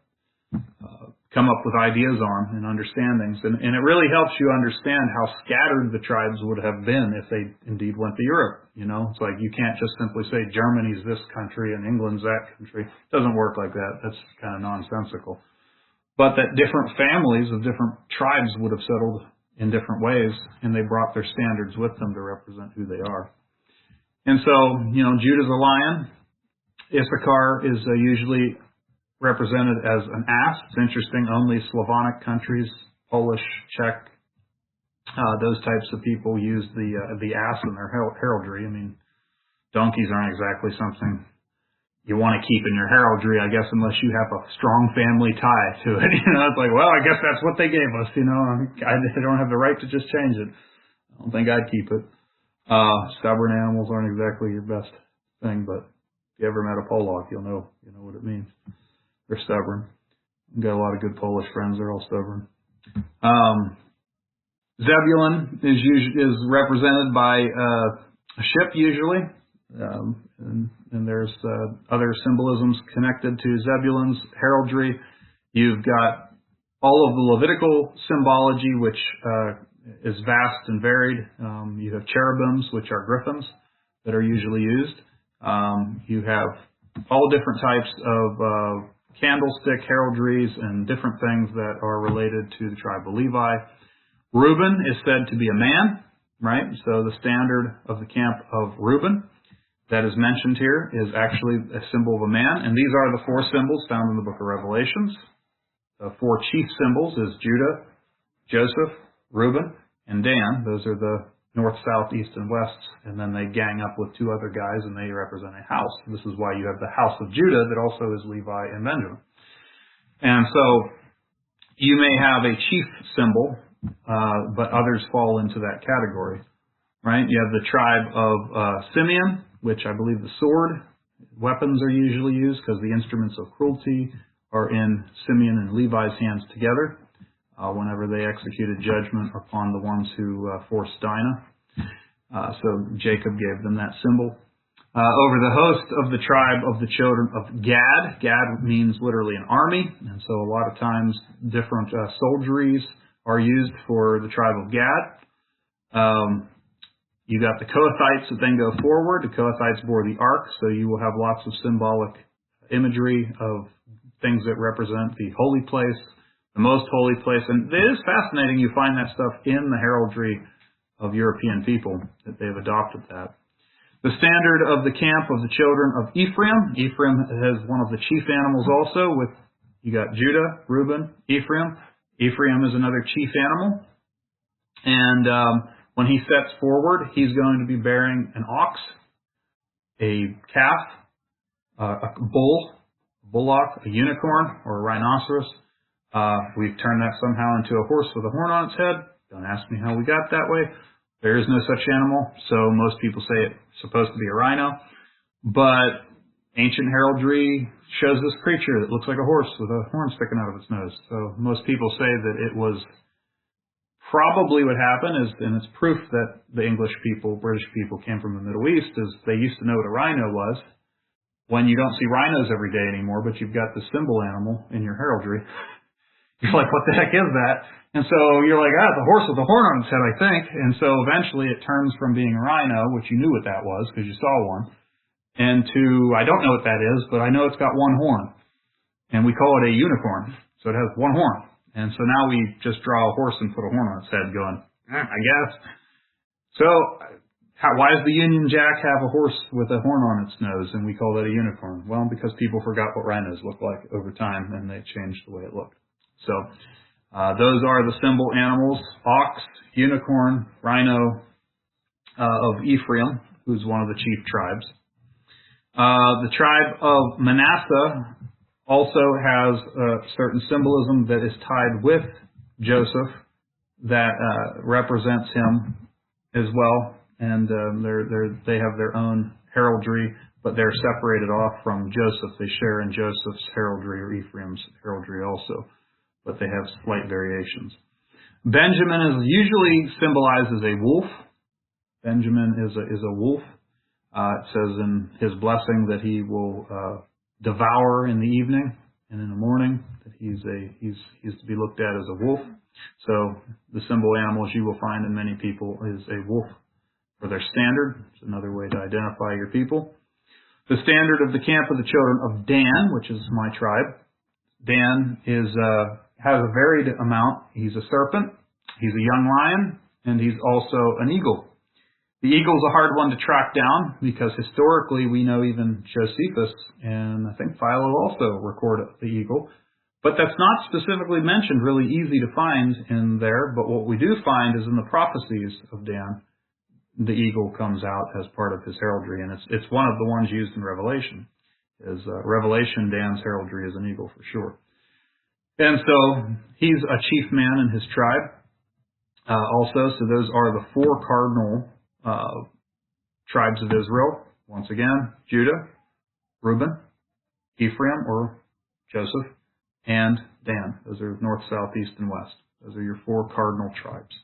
come up with ideas on and understandings. And it really helps you understand how scattered the tribes would have been if they indeed went to Europe. It's like you can't just simply say Germany's this country and England's that country. It doesn't work like that. That's kind of nonsensical. But that different families of different tribes would have settled in different ways, and they brought their standards with them to represent who they are. And so, Judah's a lion. Issachar is usually represented as an ass. It's interesting, only Slavonic countries, Polish, Czech, those types of people use the ass in their heraldry. I mean, donkeys aren't exactly something you want to keep in your heraldry, I guess, unless you have a strong family tie to it. It's like, well, I guess that's what they gave us. I don't have the right to just change it. I don't think I'd keep it. Stubborn animals aren't exactly your best thing, but if you ever met a Polak, you'll know what it means. They're stubborn. I've got a lot of good Polish friends. They're all stubborn. Zebulun is represented by a ship usually, and there's other symbolisms connected to Zebulun's heraldry. You've got all of the Levitical symbology, which is vast and varied. You have cherubims, which are griffins, that are usually used. You have all different types of candlestick heraldries and different things that are related to the tribe of Levi. Reuben is said to be a man, right? So the standard of the camp of Reuben that is mentioned here is actually a symbol of a man. And these are the 4 symbols found in the book of Revelations. The 4 chief symbols is Judah, Joseph, Reuben, and Dan. Those are the north, south, east, and west. And then they gang up with 2 other guys, and they represent a house. This is why you have the house of Judah that also is Levi and Benjamin. And so you may have a chief symbol, but others fall into that category, right? You have the tribe of Simeon, which I believe the sword weapons are usually used because the instruments of cruelty are in Simeon and Levi's hands together whenever they executed judgment upon the ones who forced Dinah. So Jacob gave them that symbol. Over the host of the tribe of the children of Gad. Gad means literally an army, and so a lot of times different soldieries are used for the tribe of Gad. You got the Kohathites that then go forward. The Kohathites bore the ark, so you will have lots of symbolic imagery of things that represent the holy place, the most holy place. And it is fascinating you find that stuff in the heraldry of European people, that they've adopted that. The standard of the camp of the children of Ephraim. Ephraim has one of the chief animals also. You got Judah, Reuben, Ephraim. Ephraim is another chief animal. And when he sets forward, he's going to be bearing an ox, a calf, a bull, bullock, a unicorn, or a rhinoceros. We've turned that somehow into a horse with a horn on its head. Don't ask me how we got that way. There is no such animal, so most people say it's supposed to be a rhino. But ancient heraldry shows this creature that looks like a horse with a horn sticking out of its nose. So most people say that it was probably what happened is, and it's proof that the English people, British people came from the Middle East, is they used to know what a rhino was. When you don't see rhinos every day anymore, but you've got the symbol animal in your heraldry, you're like, what the heck is that? And so you're like, it's a horse with a horn on its head, I think. And so eventually it turns from being a rhino, which you knew what that was because you saw one, and to, I don't know what that is, but I know it's got one horn. And we call it a unicorn. So it has one horn. And so now we just draw a horse and put a horn on its head going, I guess. So why does the Union Jack have a horse with a horn on its nose and we call that a unicorn? Well, because people forgot what rhinos look like over time and they changed the way it looked. So those are the symbol animals: ox, unicorn, rhino of Ephraim, who's one of the chief tribes. The tribe of Manasseh also has a certain symbolism that is tied with Joseph that represents him as well, and they have their own heraldry, but they're separated off from Joseph. They share in Joseph's heraldry or Ephraim's heraldry also, but they have slight variations. Benjamin is usually symbolized as a wolf. Benjamin is a wolf. It says in his blessing that he will devour in the evening and in the morning, that he's to be looked at as a wolf. So the symbol animals you will find in many people is a wolf for their standard. It's another way to identify your people. The standard of the camp of the children of Dan, which is my tribe. Dan has a varied amount. He's a serpent, he's a young lion, and he's also an eagle. The eagle's a hard one to track down because historically we know even Josephus and I think Philo also record the eagle. But that's not specifically mentioned, really easy to find in there. But what we do find is in the prophecies of Dan, the eagle comes out as part of his heraldry. And it's one of the ones used in Revelation. Revelation, Dan's heraldry is an eagle for sure. And so he's a chief man in his tribe also. So those are the four cardinal tribes of Israel. Once again, Judah, Reuben, Ephraim or Joseph, and Dan. Those are north, south, east, and west. Those are your four cardinal tribes.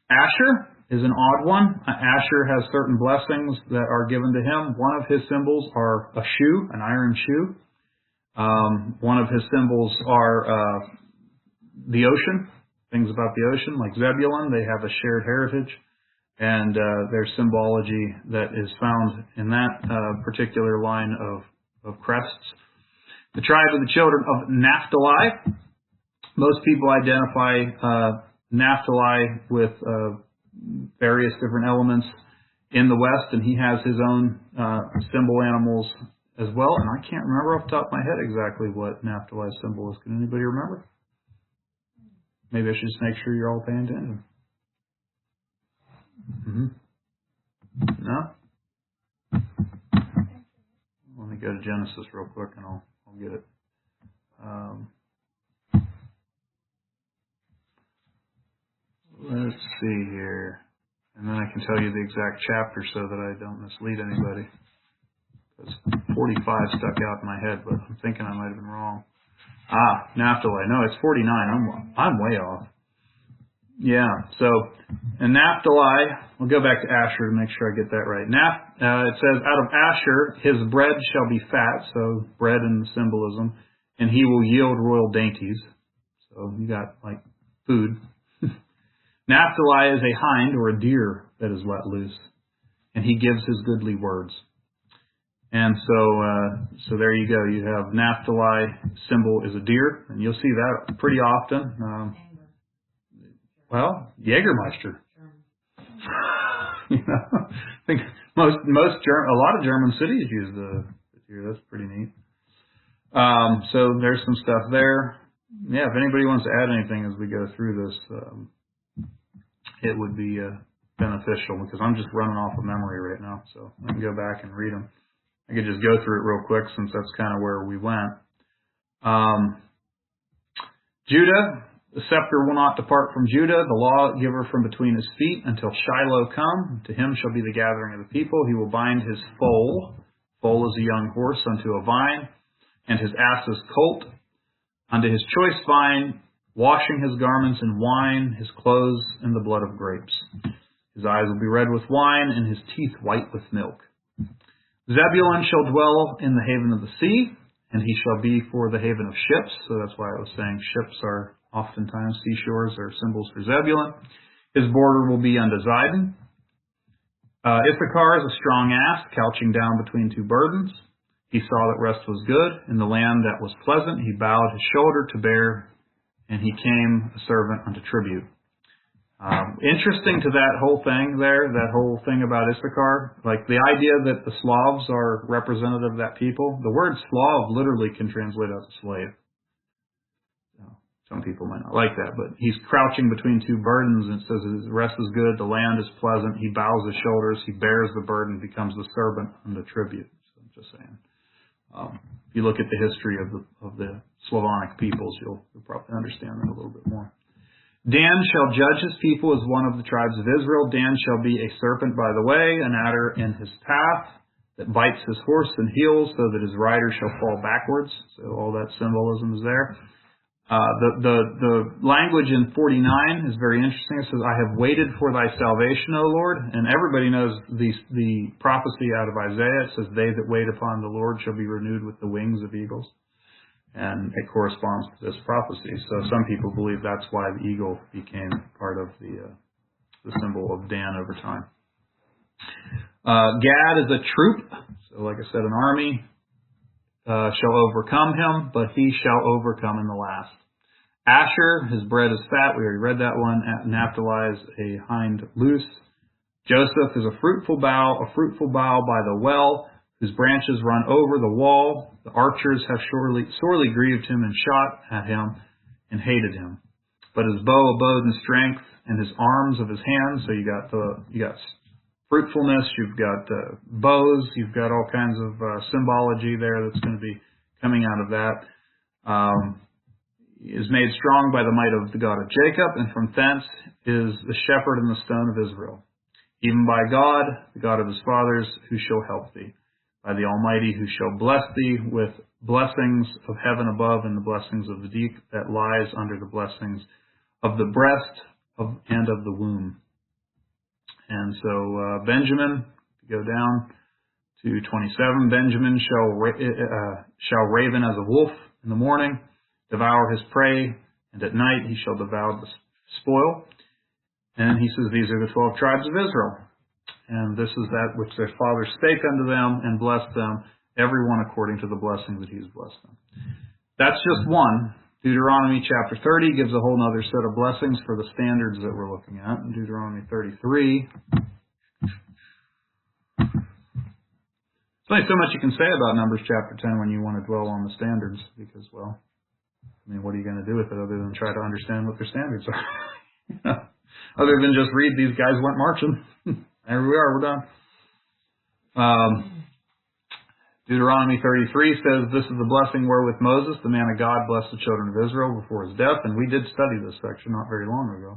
Asher is an odd one. Asher has certain blessings that are given to him. One of his symbols are a shoe, an iron shoe. One of his symbols are the ocean. Things about the ocean, like Zebulun, they have a shared heritage, and there's symbology that is found in that particular line of crests. The tribe of the children of Naphtali. Most people identify Naphtali with various different elements in the West, and he has his own symbol animals as well. And I can't remember off the top of my head exactly what Naphtali's symbol is. Can anybody remember? Maybe I should just make sure you're all paying attention. No? Let me go to Genesis real quick and I'll get it. Let's see here. And then I can tell you the exact chapter so that I don't mislead anybody. Because 45 stuck out in my head, but I'm thinking I might have been wrong. Naphtali. No, it's 49. I'm way off. Yeah. So, and Naphtali, we'll go back to Asher to make sure I get that right. It says, out of Asher, his bread shall be fat. So bread in the symbolism, and he will yield royal dainties. So you got like food. Naphtali is a hind or a deer that is let loose, and he gives his goodly words. And so there you go. You have Naphtali symbol is a deer, and you'll see that pretty often. Jägermeister. I think a lot of German cities use the deer. That's pretty neat. So there's some stuff there. Yeah, if anybody wants to add anything as we go through this, it would be beneficial because I'm just running off of memory right now, so I can go back and read them. I could just go through it real quick since that's kind of where we went. Judah, the scepter will not depart from Judah, the lawgiver from between his feet until Shiloh come. To him shall be the gathering of the people. He will bind his foal. foal as a young horse unto a vine, and his ass's colt unto his choice vine, washing his garments in wine, his clothes in the blood of grapes. His eyes will be red with wine, and his teeth white with milk. Zebulun shall dwell in the haven of the sea, and he shall be for the haven of ships. So that's why I was saying ships are oftentimes, seashores are symbols for Zebulun. His border will be unto Zidon. Issachar is a strong ass, couching down between two burdens. He saw that rest was good. In the land that was pleasant, he bowed his shoulder to bear, and he came a servant unto tribute. Interesting to that whole thing there, that whole thing about Issachar, like the idea that the Slavs are representative of that people. The word Slav literally can translate as slave. Some people might not like that, but he's crouching between two burdens, and it says his rest is good, the land is pleasant, he bows his shoulders, he bears the burden, becomes the servant and the tribute. So I'm just saying. If you look at the history of the Slavonic peoples, you'll probably understand that a little bit more. Dan shall judge his people as one of the tribes of Israel. Dan shall be a serpent by the way, an adder in his path, that bites his horse and heels, so that his rider shall fall backwards. So all that symbolism is there. The language in 49 is very interesting. It says, I have waited for thy salvation, O Lord. And everybody knows the prophecy out of Isaiah. It says, they that wait upon the Lord shall be renewed with the wings of eagles. And it corresponds to this prophecy. So some people believe that's why the eagle became part of the symbol of Dan over time. Gad is a troop. So like I said, an army shall overcome him, but he shall overcome in the last. Asher, his bread is fat. We already read that one. Naphtali is a hind loose. Joseph is a fruitful bough by the well, whose branches run over the wall. The archers have sorely grieved him and shot at him and hated him. But his bow abode in strength, and his arms of his hands. So you got fruitfulness. You've got bows. You've got all kinds of symbology there that's going to be coming out of that. Is made strong by the might of the God of Jacob, and from thence is the shepherd and the stone of Israel. Even by God, the God of his fathers, who shall help thee. By the Almighty, who shall bless thee with blessings of heaven above and the blessings of the deep that lies under the blessings of the breast and of the womb. And so Benjamin, go down to 27, Benjamin shall raven as a wolf in the morning, devour his prey, and at night he shall devour the spoil. And he says, these are the 12 tribes of Israel. And this is that which their father spake unto them and blessed them, every one according to the blessing that he has blessed them. That's just one. Deuteronomy chapter 30 gives a whole other set of blessings for the standards that we're looking at. In Deuteronomy 33. There's only so much you can say about Numbers chapter 10 when you want to dwell on the standards, because, well, I mean, what are you going to do with it other than try to understand what their standards are? Other than just read, these guys went marching. There we are, we're done. Deuteronomy 33 says, this is the blessing wherewith Moses, the man of God, blessed the children of Israel before his death. And we did study this section not very long ago.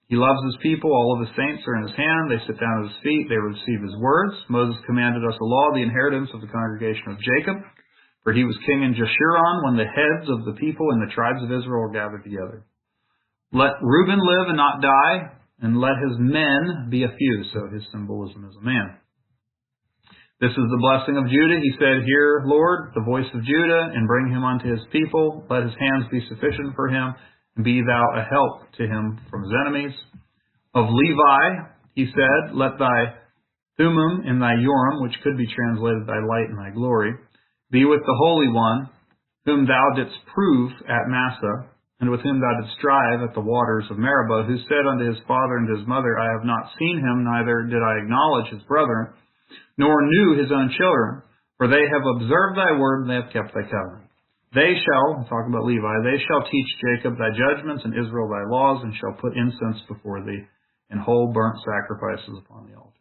He loves his people. All of his saints are in his hand. They sit down at his feet. They receive his words. Moses commanded us a law, the inheritance of the congregation of Jacob. For he was king in Jeshurun when the heads of the people and the tribes of Israel were gathered together. Let Reuben live and not die, and let his men be a few. So his symbolism is a man. This is the blessing of Judah. He said, hear, Lord, the voice of Judah, and bring him unto his people. Let his hands be sufficient for him, and be thou a help to him from his enemies. Of Levi, he said, let thy Thummim and thy Urim, which could be translated thy light and thy glory, be with the Holy One, whom thou didst prove at Massa, and with whom thou didst strive at the waters of Meribah, who said unto his father and his mother, I have not seen him, neither did I acknowledge his brethren, nor knew his own children, for they have observed thy word, and they have kept thy covenant. They shall, talk about Levi, they shall teach Jacob thy judgments, and Israel thy laws, and shall put incense before thee, and whole burnt sacrifices upon the altar.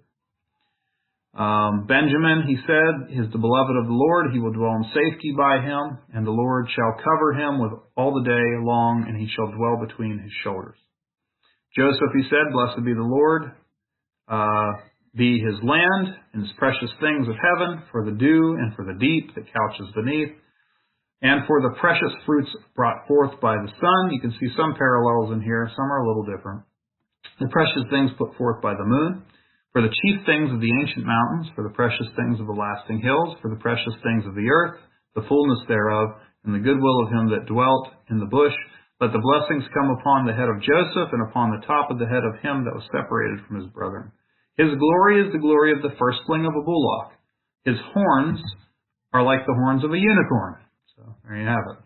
Benjamin, he said, is the beloved of the Lord. He will dwell in safety by him, and the Lord shall cover him with all the day long, and he shall dwell between his shoulders. Joseph, he said, blessed be the Lord. be his land and his precious things of heaven, for the dew and for the deep that couches beneath, and for the precious fruits brought forth by the sun. You can see some parallels in here. Some are a little different. The precious things put forth by the moon, for the chief things of the ancient mountains, for the precious things of the lasting hills, for the precious things of the earth, the fullness thereof, and the goodwill of him that dwelt in the bush. Let the blessings come upon the head of Joseph, and upon the top of the head of him that was separated from his brethren. His glory is the glory of the firstling of a bullock. His horns are like the horns of a unicorn. So there you have it.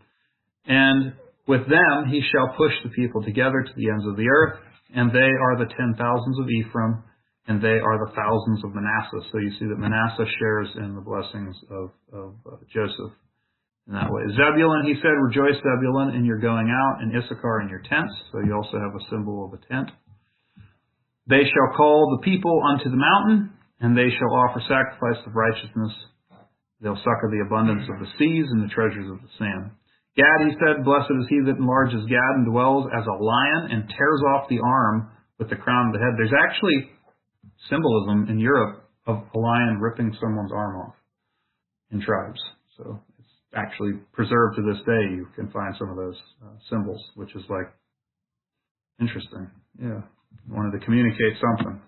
And with them he shall push the people together to the ends of the earth, and they are the 10,000s of Ephraim, and they are the thousands of Manasseh. So you see that Manasseh shares in the blessings of Joseph in that way. Zebulun, he said, rejoice, Zebulun, in your going out, and Issachar in your tents. So you also have a symbol of a tent. They shall call the people unto the mountain, and they shall offer sacrifice of righteousness. They'll succor the abundance of the seas and the treasures of the sand. Gad, he said, blessed is he that enlarges Gad and dwells as a lion and tears off the arm with the crown of the head. There's actually symbolism in Europe of a lion ripping someone's arm off in tribes. So it's actually preserved to this day. You can find some of those symbols, which is like interesting. Yeah. Wanted to communicate something.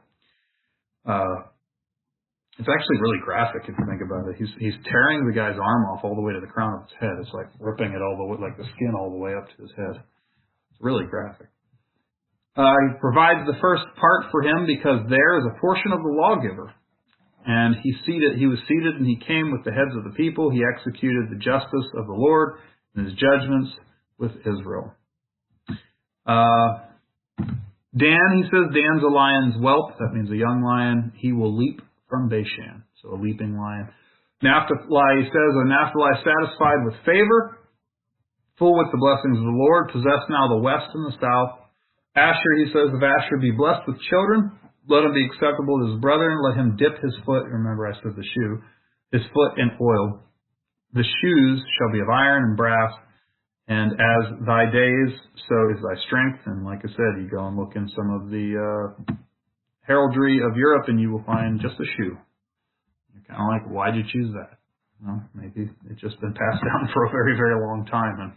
It's actually really graphic if you think about it. He's tearing the guy's arm off all the way to the crown of his head. It's like ripping it all the way, like the skin all the way up to his head. It's really graphic. He provides the first part for him because there is a portion of the lawgiver. And he was seated and he came with the heads of the people. He executed the justice of the Lord and his judgments with Israel. Dan, he says, Dan's a lion's whelp. That means a young lion. He will leap from Bashan. So a leaping lion. Naphtali, he says, are Naphtali satisfied with favor, full with the blessings of the Lord, possess now the west and the south. Asher, he says, if Asher be blessed with children, let him be acceptable to his brethren. Let him dip his foot, remember I said the shoe, his foot in oil. The shoes shall be of iron and brass, and as thy days, so is thy strength. And like I said, you go and look in some of the heraldry of Europe, and you will find just a shoe. You're kind of like, why'd you choose that? Well, maybe it's just been passed down for a very, very long time, and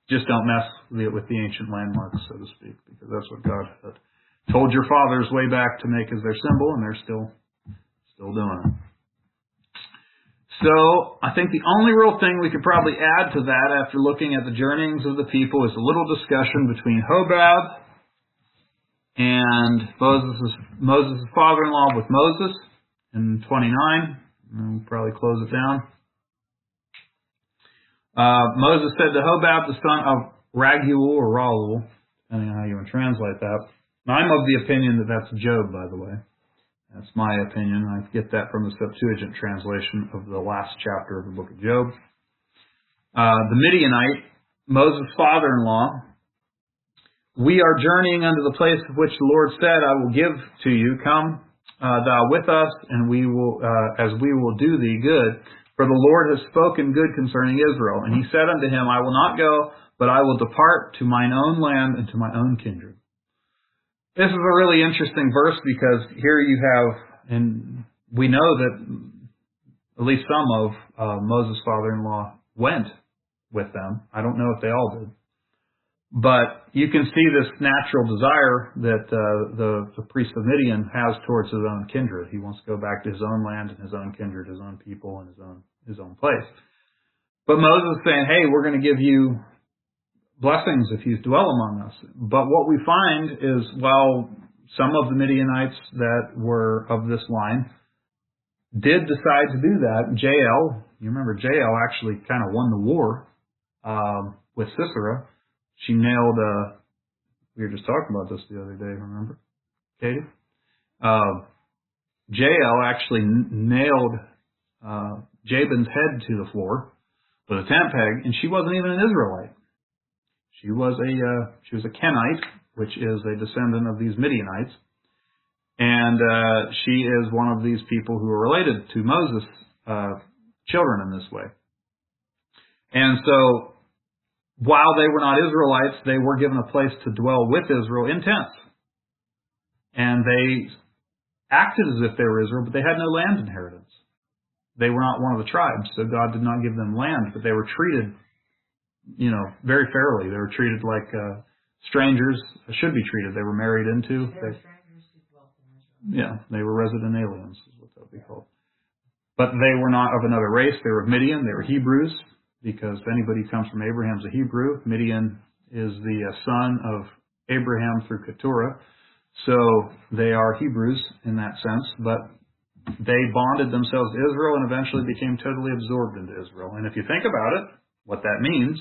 just don't mess with the ancient landmarks, so to speak, because that's what God had told your fathers way back to make as their symbol, and they're still doing it. So I think the only real thing we could probably add to that after looking at the journeyings of the people is a little discussion between Hobab and Moses' father-in-law with Moses in 29. And we'll probably close it down. Moses said to Hobab, the son of Raguel or Raul, depending on how you want to translate that. Now, I'm of the opinion that that's Job, by the way. That's my opinion. I get that from the Septuagint translation of the last chapter of the book of Job. The Midianite, Moses' father-in-law, we are journeying unto the place of which the Lord said, I will give to you. Come thou with us, and we will, as we will do thee good. For the Lord has spoken good concerning Israel. And he said unto him, I will not go, but I will depart to mine own land and to my own kindred. This is a really interesting verse because here you have, and we know that at least some of Moses' father-in-law went with them. I don't know if they all did. But you can see this natural desire that the priest of Midian has towards his own kindred. He wants to go back to his own land and his own kindred, his own people, and his own place. But Moses is saying, hey, we're going to give you blessings if you dwell among us. But what we find is, well, some of the Midianites that were of this line did decide to do that. Jael, you remember Jael actually kind of won the war with Sisera. She nailed, we were just talking about this the other day, remember, Katie? Jael actually nailed Jabin's head to the floor with a tent peg, and she wasn't even an Israelite. She was a Kenite, which is a descendant of these Midianites, and she is one of these people who are related to Moses' children in this way. And so, while they were not Israelites, they were given a place to dwell with Israel in tents. And they acted as if they were Israel, but they had no land inheritance. They were not one of the tribes, so God did not give them land, but they were treated, very fairly. They were treated like strangers should be treated. They were married into. They were strangers who dwelt in Israel. Yeah, they were resident aliens, is what that would be called. But they were not of another race. They were of Midian. They were Hebrews, because anybody who comes from Abraham's a Hebrew. Midian is the son of Abraham through Keturah. So they are Hebrews in that sense, but they bonded themselves to Israel and eventually became totally absorbed into Israel. And if you think about it, what that means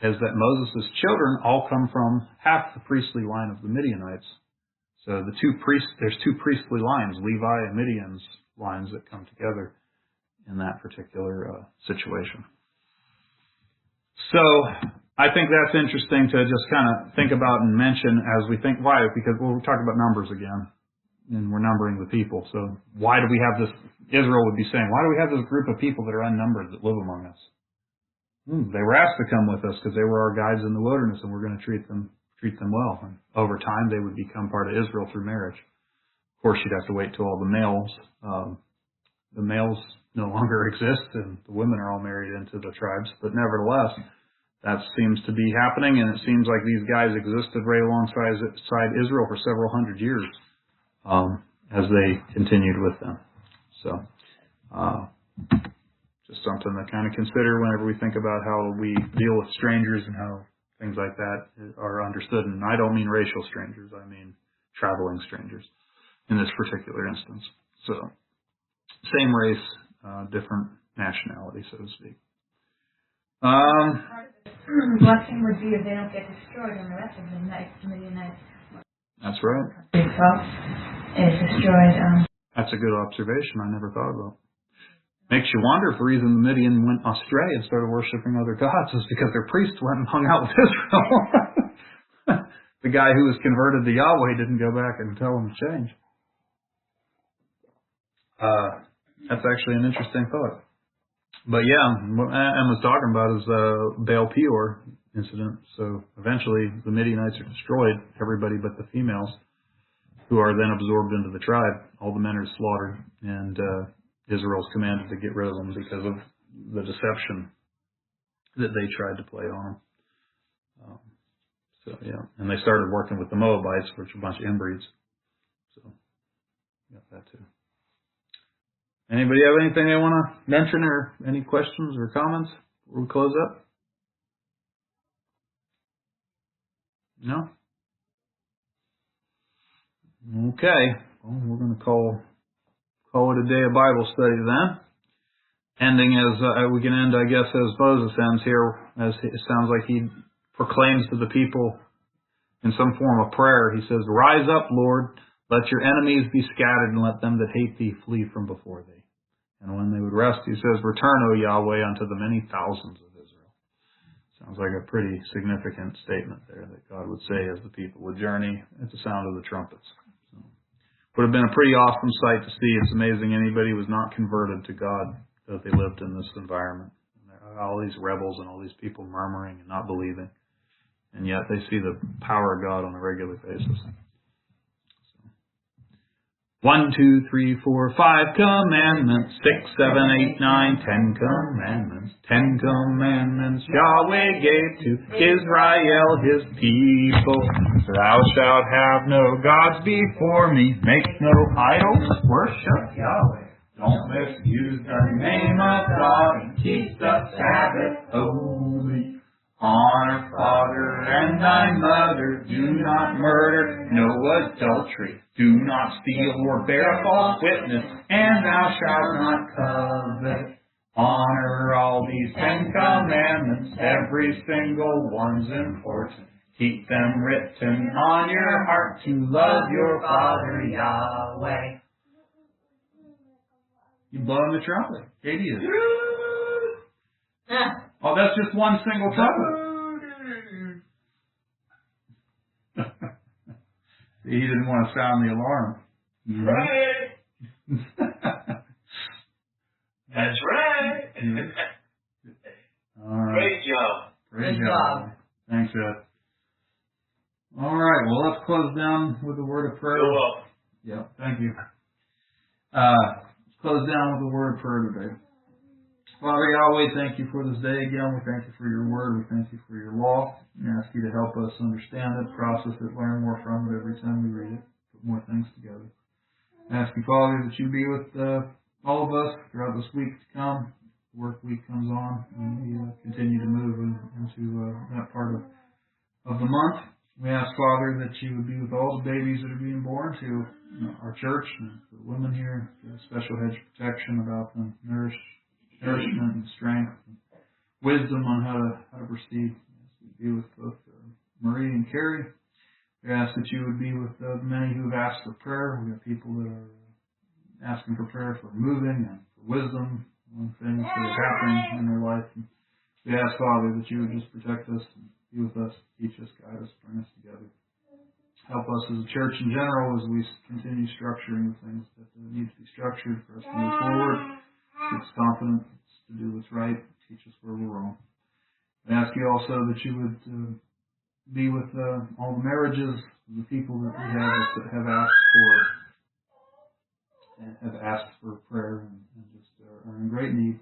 is that Moses' children all come from half the priestly line of the Midianites. So there's two priestly lines, Levi and Midian's lines, that come together in that particular situation. So I think that's interesting to just kind of think about and mention as we think, why? Because we're talking about numbers again, and we're numbering the people. So why do we have this, Israel would be saying, why do we have this group of people that are unnumbered that live among us? They were asked to come with us because they were our guides in the wilderness, and we're going to treat them well. And over time, they would become part of Israel through marriage. Of course, you'd have to wait till all the males no longer exist, and the women are all married into the tribes. But nevertheless, that seems to be happening, and it seems like these guys existed right alongside Israel for several hundred years as they continued with them. So just something to kind of consider whenever we think about how we deal with strangers and how things like that are understood. And I don't mean racial strangers. I mean traveling strangers in this particular instance. So same race, different nationality, so to speak. Blessing would be if they don't get destroyed and the rest of the Midianites. That's right. Itself is destroyed. That's a good observation. I never thought about. Makes you wonder if the reason the Midian went astray and started worshiping other gods is because their priests went and hung out with Israel. The guy who was converted to Yahweh didn't go back and tell him to change. That's actually an interesting thought. But yeah, what Em was talking about is the Baal Peor incident. So eventually the Midianites are destroyed, everybody but the females, who are then absorbed into the tribe. All the men are slaughtered, and Israel's commanded to get rid of them because of the deception that they tried to play on them. So yeah, and they started working with the Moabites, which are a bunch of inbreeds. So got that too. Anybody have anything they want to mention, or any questions or comments before we close up? No? Okay. Well, we're going to call it a day of Bible study then. Ending as we can end, I guess, as Moses ends here, as it sounds like he proclaims to the people in some form of prayer. He says, "Rise up, Lord, let your enemies be scattered, and let them that hate thee flee from before thee. And when they would rest," he says, "Return, O Yahweh, unto the many thousands of Israel." Sounds like a pretty significant statement there that God would say as the people would journey at the sound of the trumpets. So, would have been a pretty awesome sight to see. It's amazing anybody was not converted to God, that they lived in this environment. All these rebels and all these people murmuring and not believing. And yet they see the power of God on a regular basis. 1, 2, 3, 4, 5 commandments, 6, 7, 8, 9, 10 commandments. 10 commandments Yahweh gave to Israel, his people. Thou shalt have no gods before me, make no idols, worship Yahweh. Don't misuse the name of God, and keep the Sabbath holy. Honor father and thy mother, do not murder, no adultery, do not steal or bear false witness, and thou shalt not covet. Honor all these 10 commandments, every single one's important. Keep them written on your heart to love your Father Yahweh. You blowing the trumpet? Katie is. Oh, that's just one single trumpet. He didn't want to sound the alarm. Right. That's right. All right. Great job. Great job. Thanks, Ed. All right. Well, let's close down with a word of prayer. You're welcome. Yeah. Thank you. Let's close down with a word of prayer today. Father Yahweh, thank you for this day again. We thank you for your word. We thank you for your law. We ask you to help us understand it, process it, learn more from it every time we read it, put more things together. I ask you, Father, that you be with all of us throughout this week to come. The work week comes on, and we continue to move into that part of the month. We ask, Father, that you would be with all the babies that are being born to our church and the women here, a special hedge of protection about them, nourishment and strength and wisdom on how to proceed. Be with both Marie and Carrie. We ask that you would be with many who have asked for prayer. We have people that are asking for prayer for moving and for wisdom on things that are happening in their life. And we ask, Father, that you would just protect us and be with us, teach us, guide us, bring us together. Help us as a church in general as we continue structuring the things that need to be structured for us to move forward. Give us confidence to do what's right. Teach us where we're wrong. I ask you also that you would be with all the marriages of the people that we have asked for prayer and just are in great need.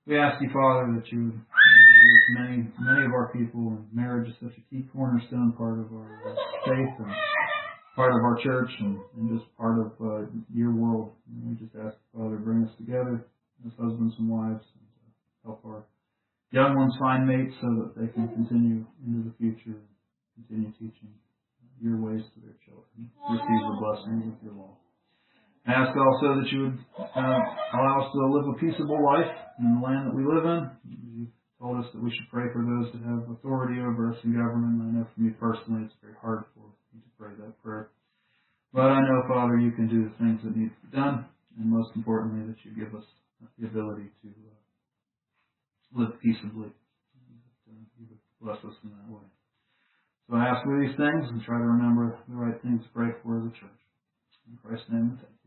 We ask you, Father, that you would be with many of our people. And marriage is such a key cornerstone part of our faith and part of our church and just part of your world. And we just ask, Father, bring us together as husbands and wives and help our young ones find mates so that they can continue into the future and continue teaching your ways to their children. Receive the blessings of your law. I ask also that you would allow us to live a peaceable life in the land that we live in. You told us that we should pray for those that have authority over us in government. I know for me personally it's very hard for me to pray that prayer. But I know, Father, you can do the things that need to be done, and most importantly that you give us the ability to live peaceably. You would bless us in that way. So I ask for these things and try to remember the right things to pray for the church. In Christ's name we thank you.